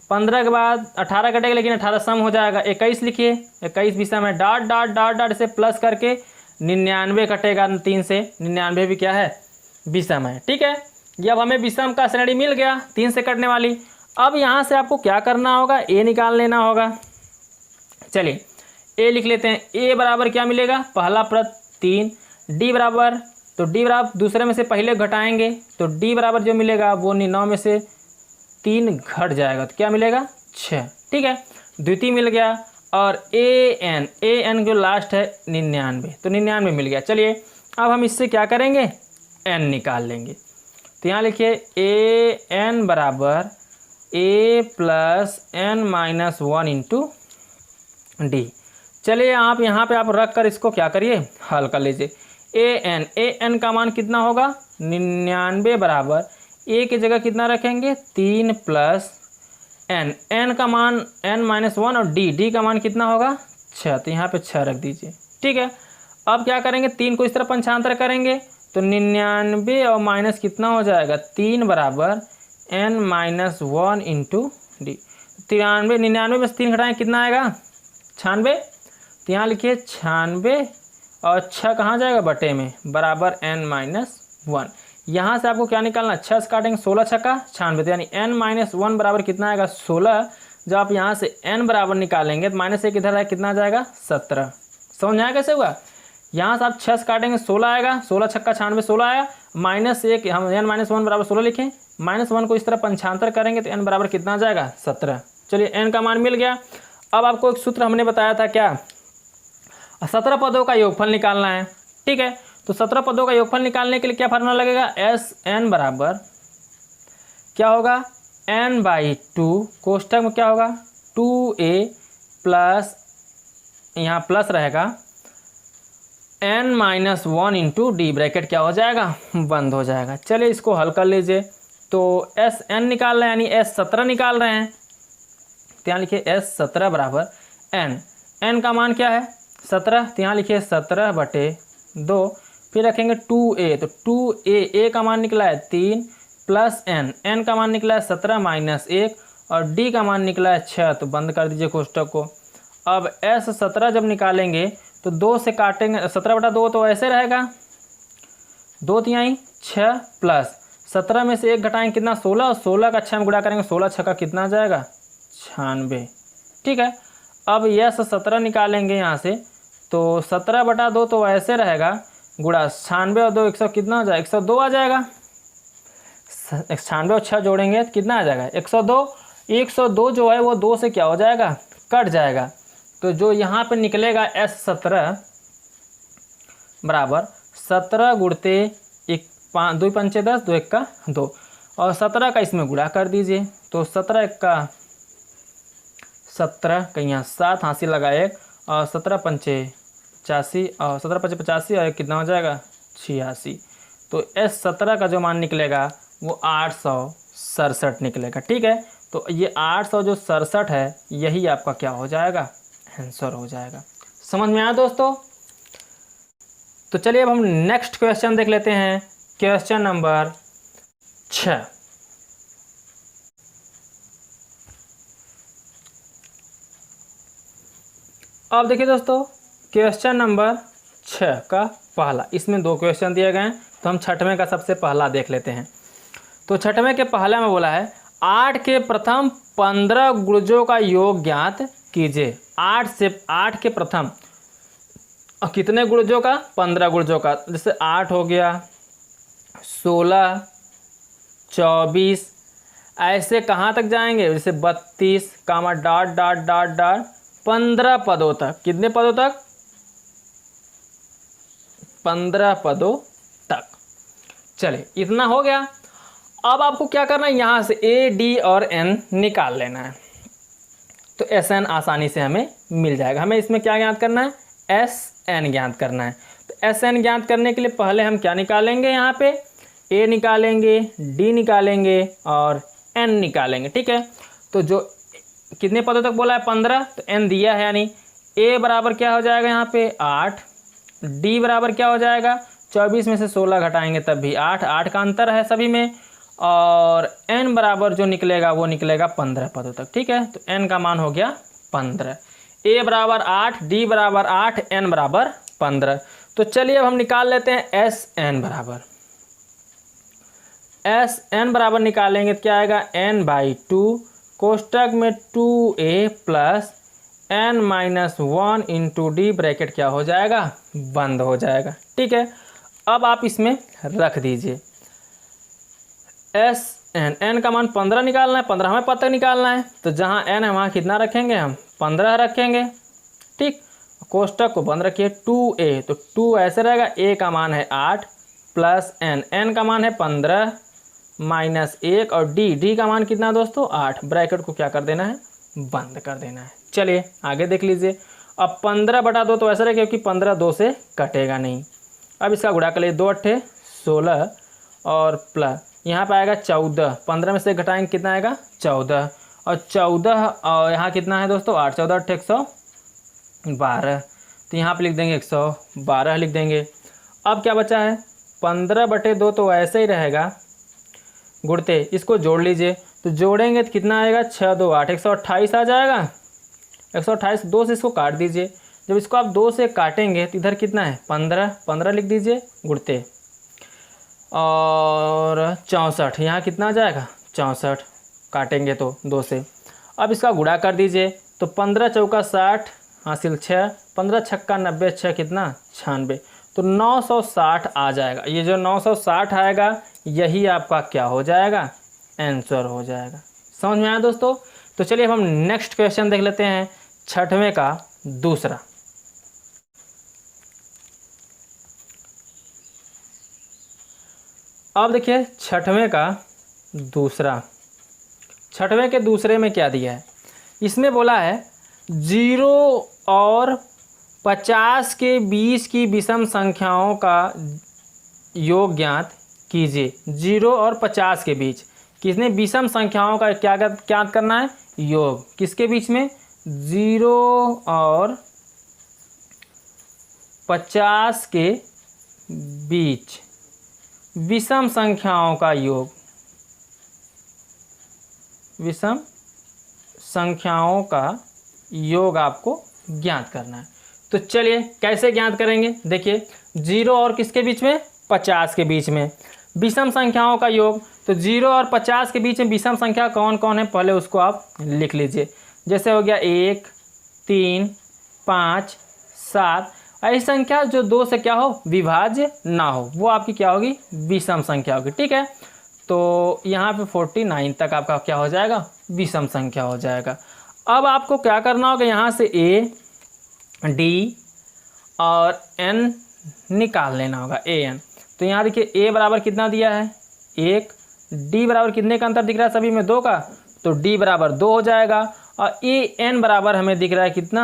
15 के बाद 18 कटेगा लेकिन 18 सम हो जाएगा, 21 लिखिए, 21 विषम है, डॉट डॉट डॉट डॉट से प्लस करके 99 कटेगा 3 से, 99 भी क्या है? विषम है। ठीक है, ये अब हमें विषम का श्रेणी मिल गया 3 से कटने वाली। अब यहाँ से आपको क्या करना होगा? ए निकाल लेना होगा। चलिए ए लिख लेते हैं। ए बराबर क्या मिलेगा? पहला प्रत 3, डी बराबर, तो डी बराबर दूसरे में से पहले घटाएंगे तो डी बराबर जो मिलेगा वो 9 में से 3 घट जाएगा तो क्या मिलेगा? 6। ठीक है, द्वितीय मिल गया। और ए एन जो लास्ट है 99, तो 99 मिल गया। चलिए अब हम इससे क्या करेंगे? एन निकाल लेंगे। तो यहाँ लिखिए ए एन बराबर A plus N minus 1 into D. चलिए आप यहाँ पे आप रख कर इसको क्या करिए? हल कर लीजिए। ए एन का मान कितना होगा? 99 बराबर ए की जगह कितना रखेंगे? 3 प्लस एन का मान n माइनस 1 और डी का मान कितना होगा? 6, तो यहाँ पे 6 रख दीजिए। ठीक है, अब क्या करेंगे? 3 को इस तरह पंचांतर करेंगे तो 99 और माइनस कितना हो जाएगा? 3 बराबर n माइनस 1 इंटू डी। 99 में से 3 घटाएं कितना आएगा? 96। तो यहाँ लिखिए 96 और 6 कहाँ जाएगा? बटे में, बराबर n माइनस 1। यहाँ से आपको क्या निकालना? 6 से काटेंगे 16 छक्का 96, यानी n माइनस 1 बराबर कितना आएगा? 16। जब आप यहाँ से n बराबर निकालेंगे तो माइनस 1 इधर है, कितना जाएगा? 17। समझ आया कैसे हुआ? यहाँ से आप 6 से काटेंगे 16 आएगा, 16 छक्का 96 16 आया, माइनस 1 हम n माइनस 1 बराबर 16 लिखें, माइनस 1 को इस तरह पंचांतर करेंगे तो n बराबर कितना जाएगा? 17। चलिए n का मान मिल गया। अब आपको एक सूत्र हमने बताया था क्या? 17 पदों का योगफल निकालना है। ठीक है, तो 17 पदों का योगफल निकालने के लिए क्या फार्मूला लगेगा? एस एन बराबर क्या होगा? n/2 कोष्टक में क्या होगा 2a प्लस, यहाँ प्लस रहेगा n-1 इंटू डी, ब्रैकेट क्या हो जाएगा बंद हो जाएगा। चलिए इसको हल कर लीजिए। तो Sn निकाल रहे हैं यानी S17 निकाल रहे हैं, तो यहाँ लिखिए S17 बराबर n, n का मान क्या है 17, तो यहाँ लिखिए 17/2, फिर रखेंगे 2a, तो 2a का मान निकला है 3 प्लस n का मान निकला है 17 माइनस 1 और d का मान निकला है 6, तो बंद कर दीजिए कोष्टक को। अब S17 जब निकालेंगे तो 2 से काटेंगे, 17/2 तो ऐसे रहेगा, 2 तिहाई 6 प्लस 17 में से 1 घटाएंगे कितना 16, और 16 का 6 में गुणा करेंगे, 16 6 का कितना आ जाएगा 96। ठीक है, अब S17 निकालेंगे यहाँ से, तो 17/2 तो ऐसे रहेगा, गुणा 96 और 2 100 कितना हो जाएगा 102 आ जाएगा। 96 और 6 जोड़ेंगे तो कितना आ जाएगा 102। 102 जो है वो 2 से क्या हो जाएगा कट जाएगा, तो जो यहाँ पे निकलेगा S17 बराबर 17 गुणते 2 पंचे 10, 2 1 2, और 17 का इसमें गुणा कर दीजिए, तो 17 1 17 का यहाँ 7 हासिल लगा 1 और 17 पंचे 85 और 17 पंचे 85 और 1 कितना हो जाएगा 86, तो S17 का जो मान निकलेगा वो 867 निकलेगा। ठीक है, तो ये 867 है, यही आपका क्या हो जाएगा आंसर हो जाएगा। समझ में आया दोस्तों? तो चलिए अब हम नेक्स्ट क्वेश्चन देख लेते हैं, क्वेश्चन नंबर 6। अब देखिए दोस्तों, क्वेश्चन नंबर 6 का पहला, इसमें 2 क्वेश्चन दिए गए हैं, तो हम छठवें का सबसे पहला देख लेते हैं। तो छठवें के पहले में बोला है 8 के प्रथम 15 गुणजों का योग ज्ञात कीजिए। 8 के प्रथम कितने गुणजों का 15 गुणजों का, जैसे 8 हो गया 16 24, ऐसे कहाँ तक जाएंगे, जैसे 32 कामा डॉट डॉट डॉट डॉट 15 पदों तक। कितने पदों तक 15 पदों तक। चलिए इतना हो गया। अब आपको क्या करना है, यहाँ से ए डी और एन निकाल लेना है, तो एस एन आसानी से हमें मिल जाएगा। हमें इसमें क्या ज्ञात करना है एस एन ज्ञात करना है। तो एस एन ज्ञात करने के लिए पहले हम क्या निकालेंगे, यहाँ पे ए निकालेंगे, डी निकालेंगे और एन निकालेंगे। ठीक है, तो जो कितने पदों तक बोला है 15, तो एन दिया है, यानी ए बराबर क्या हो जाएगा यहाँ पे 8, डी बराबर क्या हो जाएगा 24 में से 16 घटाएंगे तब भी 8, 8 का अंतर है सभी में, और n बराबर जो निकलेगा वो निकलेगा 15 पदों तक। ठीक है, तो n का मान हो गया 15, a बराबर 8, d बराबर 8, n बराबर 15। तो चलिए अब हम निकाल लेते हैं एस एन बराबर निकालेंगे तो क्या आएगा n/2 कोष्टक में 2a plus n-1 into D, bracket क्या हो जाएगा बंद हो जाएगा। ठीक है, अब आप इसमें रख दीजिए एस एन का मान 15 निकालना है, 15 हमें पद तक निकालना है, तो जहाँ n है वहाँ कितना रखेंगे हम 15 रखेंगे। ठीक, कोष्टक को बंद रखिए 2a, तो 2 ऐसे रहेगा, a का मान है 8 प्लस n का मान है 15 माइनस 1 और d का मान कितना दोस्तों 8, ब्रैकेट को क्या कर देना है बंद कर देना है। चलिए आगे देख लीजिए। अब 15/2 तो ऐसा रहेगा क्योंकि 15 2 से कटेगा नहीं। अब इसका गुणा कर लिए 2 8 16 और प्लस यहाँ पे आएगा 14, 15 में से घटाएंगे कितना आएगा 14, और 14 और यहाँ कितना है दोस्तों 8, 14 8 112, तो यहाँ पे लिख देंगे 112 लिख देंगे। अब क्या बचा है 15/2 तो ऐसे ही रहेगा, गुणते इसको जोड़ लीजिए, तो जोड़ेंगे तो कितना आएगा 6 2 8 128 आ जाएगा। 128 2 से इसको काट दीजिए, जब इसको आप 2 से काटेंगे तो इधर कितना है 15 लिख दीजिए गुणते, और 64 यहाँ कितना आ जाएगा 64, काटेंगे तो 2 से। अब इसका गुणा कर दीजिए, तो 15 चौका 60 हासिल 6, 15 छक्का 90, 6 कितना 96, तो 960 आ जाएगा। ये जो 960 आएगा यही आपका क्या हो जाएगा आंसर हो जाएगा। समझ में आया दोस्तों? तो चलिए अब हम नेक्स्ट क्वेश्चन देख लेते हैं, छठवें का दूसरा। अब देखिए छठवें का दूसरा छठवें के दूसरे में क्या दिया है, इसमें बोला है 0 और 50 के बीच की विषम संख्याओं का योग ज्ञात कीजिए। 0 और 50 के बीच किसने विषम संख्याओं का क्या ज्ञात करना है, योग। किसके बीच में, 0 और 50 के बीच विषम संख्याओं का योग, विषम संख्याओं का योग आपको ज्ञात करना है। तो चलिए कैसे ज्ञात करेंगे, देखिए 0 और किसके बीच में, 50 के बीच में विषम संख्याओं का योग। तो 0 और 50 के बीच में विषम संख्या कौन कौन है, पहले उसको आप लिख लीजिए। जैसे हो गया 1, 3, 5, 7। ऐसी संख्या जो 2 से क्या हो, विभाज्य ना हो, वो आपकी क्या होगी, विषम संख्या होगी। ठीक है, तो यहाँ पे 49 तक आपका क्या हो जाएगा, विषम संख्या हो जाएगा। अब आपको क्या करना होगा, यहाँ से A, D और N निकाल लेना होगा, AN। तो यहाँ देखिए A बराबर कितना दिया है, 1, D बराबर कितने का अंतर दिख रहा है सभी में, 2 का, तो D बराबर 2 हो जाएगा। और AN बराबर हमें दिख रहा है कितना,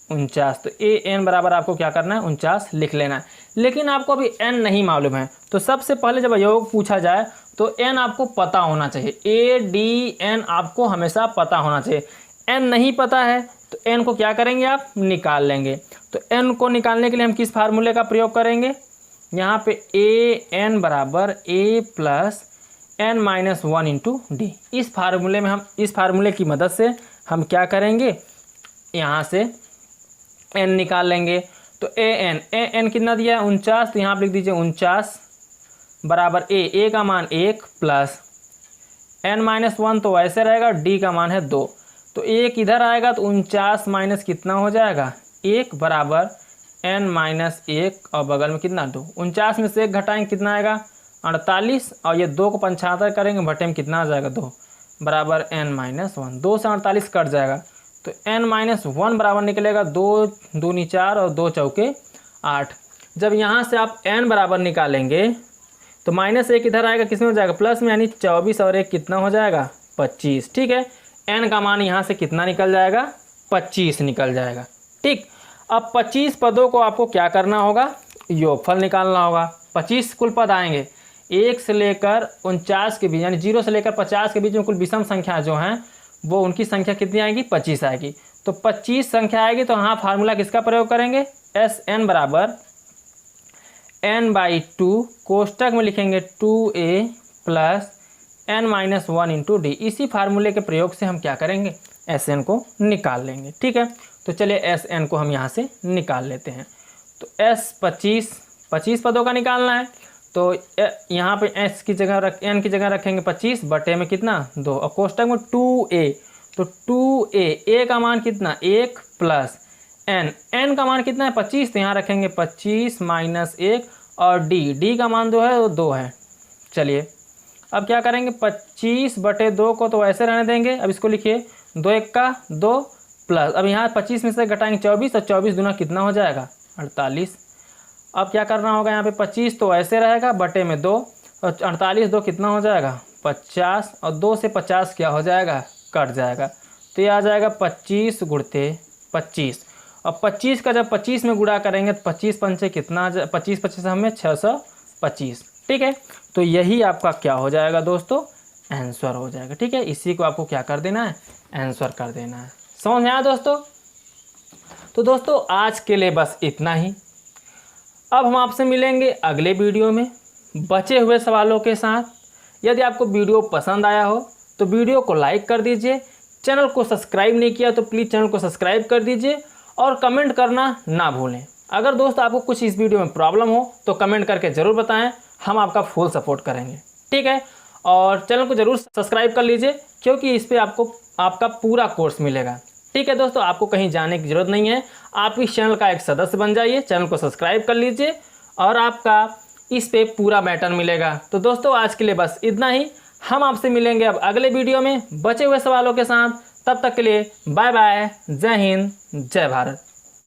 49। तो AN बराबर आपको क्या करना है, 49 लिख लेना है। लेकिन आपको अभी N नहीं मालूम है, तो सबसे पहले जब योग पूछा जाए तो N आपको पता होना चाहिए। ADN आपको हमेशा पता होना चाहिए। N नहीं पता है तो N को क्या करेंगे, आप निकाल लेंगे। तो N को निकालने के लिए हम किस फार्मूले का प्रयोग करेंगे, यहाँ पे AN बराबर A plus N minus 1 into D. इस फार्मूले में हम, इस फार्मूले की मदद से हम क्या करेंगे, यहाँ से N निकाल लेंगे। तो AN कितना दिया है, 49। तो यहाँ पर लिख दीजिए 49 बराबर A का मान 1 प्लस N माइनस 1 तो वैसे रहेगा, D का मान है 2। तो 1 इधर आएगा तो 49 माइनस कितना हो जाएगा, 1 बराबर N माइनस 1 और बगल में कितना 2। 49 में से 1 घटाएंगे कितना आएगा, 48। और ये 2 को 75 करेंगे, भट्टे में कितना आ जाएगा, 2 बराबर N माइनस 1। 2 से 48 कट जाएगा तो N माइनस 1 बराबर निकलेगा 2 दूनी 4 और 2 चौके 8। जब यहाँ से आप N बराबर निकालेंगे तो माइनस 1 इधर आएगा, किस में हो जाएगा, प्लस में, यानी 24 और 1 कितना हो जाएगा, 25। ठीक है, N का मान यहाँ से कितना निकल जाएगा, 25 निकल जाएगा। ठीक, अब 25 पदों को आपको क्या करना होगा, योगफल निकालना होगा। 25 कुल पद आएंगे, 1 से लेकर 49 के बीच, यानी 0 से लेकर 50 के बीच में कुल विषम संख्या जो हैं वो उनकी संख्या कितनी आएगी, 25 आएगी। तो 25 संख्या आएगी तो हाँ फार्मूला किसका प्रयोग करेंगे, SN बराबर N/2, कोष्टक में लिखेंगे 2A plus N minus 1 into D. इसी फार्मूले के प्रयोग से हम क्या करेंगे, SN को निकाल लेंगे। ठीक है, तो चलिए SN को हम यहाँ से निकाल लेते हैं। तो S 25 पदों का निकालना है, तो यहाँ पे S की जगह N की जगह रखेंगे 25 बटे में कितना, 2, और कोष्टक में 2A। तो 2A, A का मान कितना, 1 प्लस N का मान कितना है, 25। तो यहाँ रखेंगे 25 माइनस 1 और D का मान जो है वो 2 है। चलिए अब क्या करेंगे, 25 बटे 2 को तो ऐसे रहने देंगे। अब इसको लिखिए 2 1 का 2 प्लस, अब यहाँ 25 में से घटाएंगे 24 और 24 दूना कितना हो जाएगा, 48। अब क्या करना होगा, यहाँ पे 25 तो ऐसे रहेगा बटे में 2 और 48 2 कितना हो जाएगा, 50। और 2 से 50 क्या हो जाएगा, कट जाएगा। तो ये आ जाएगा 25 गुणते 25। और 25 का जब 25 में गुणा करेंगे तो 25 पंचे कितना, 25 25 हमें 625। ठीक है, तो यही आपका क्या हो जाएगा दोस्तों, आंसर हो जाएगा। ठीक है, इसी को आपको क्या कर देना है, आंसर कर देना है। समझ में आया दोस्तों। तो दोस्तों आज के लिए बस इतना ही। अब हम आपसे मिलेंगे अगले वीडियो में बचे हुए सवालों के साथ। यदि आपको वीडियो पसंद आया हो तो वीडियो को लाइक कर दीजिए, चैनल को सब्सक्राइब नहीं किया तो प्लीज़ चैनल को सब्सक्राइब कर दीजिए और कमेंट करना ना भूलें। अगर दोस्त आपको कुछ इस वीडियो में प्रॉब्लम हो तो कमेंट करके ज़रूर बताएं, हम आपका फुल सपोर्ट करेंगे। ठीक है, और चैनल को ज़रूर सब्सक्राइब कर लीजिए क्योंकि इस पर आपको आपका पूरा कोर्स मिलेगा। ठीक है दोस्तों, आपको कहीं जाने की ज़रूरत नहीं है, आप इस चैनल का एक सदस्य बन जाइए, चैनल को सब्सक्राइब कर लीजिए और आपका इस पे पूरा मैटर मिलेगा। तो दोस्तों आज के लिए बस इतना ही। हम आपसे मिलेंगे अब अगले वीडियो में बचे हुए सवालों के साथ। तब तक के लिए बाय बाय, जय हिंद, जय भारत।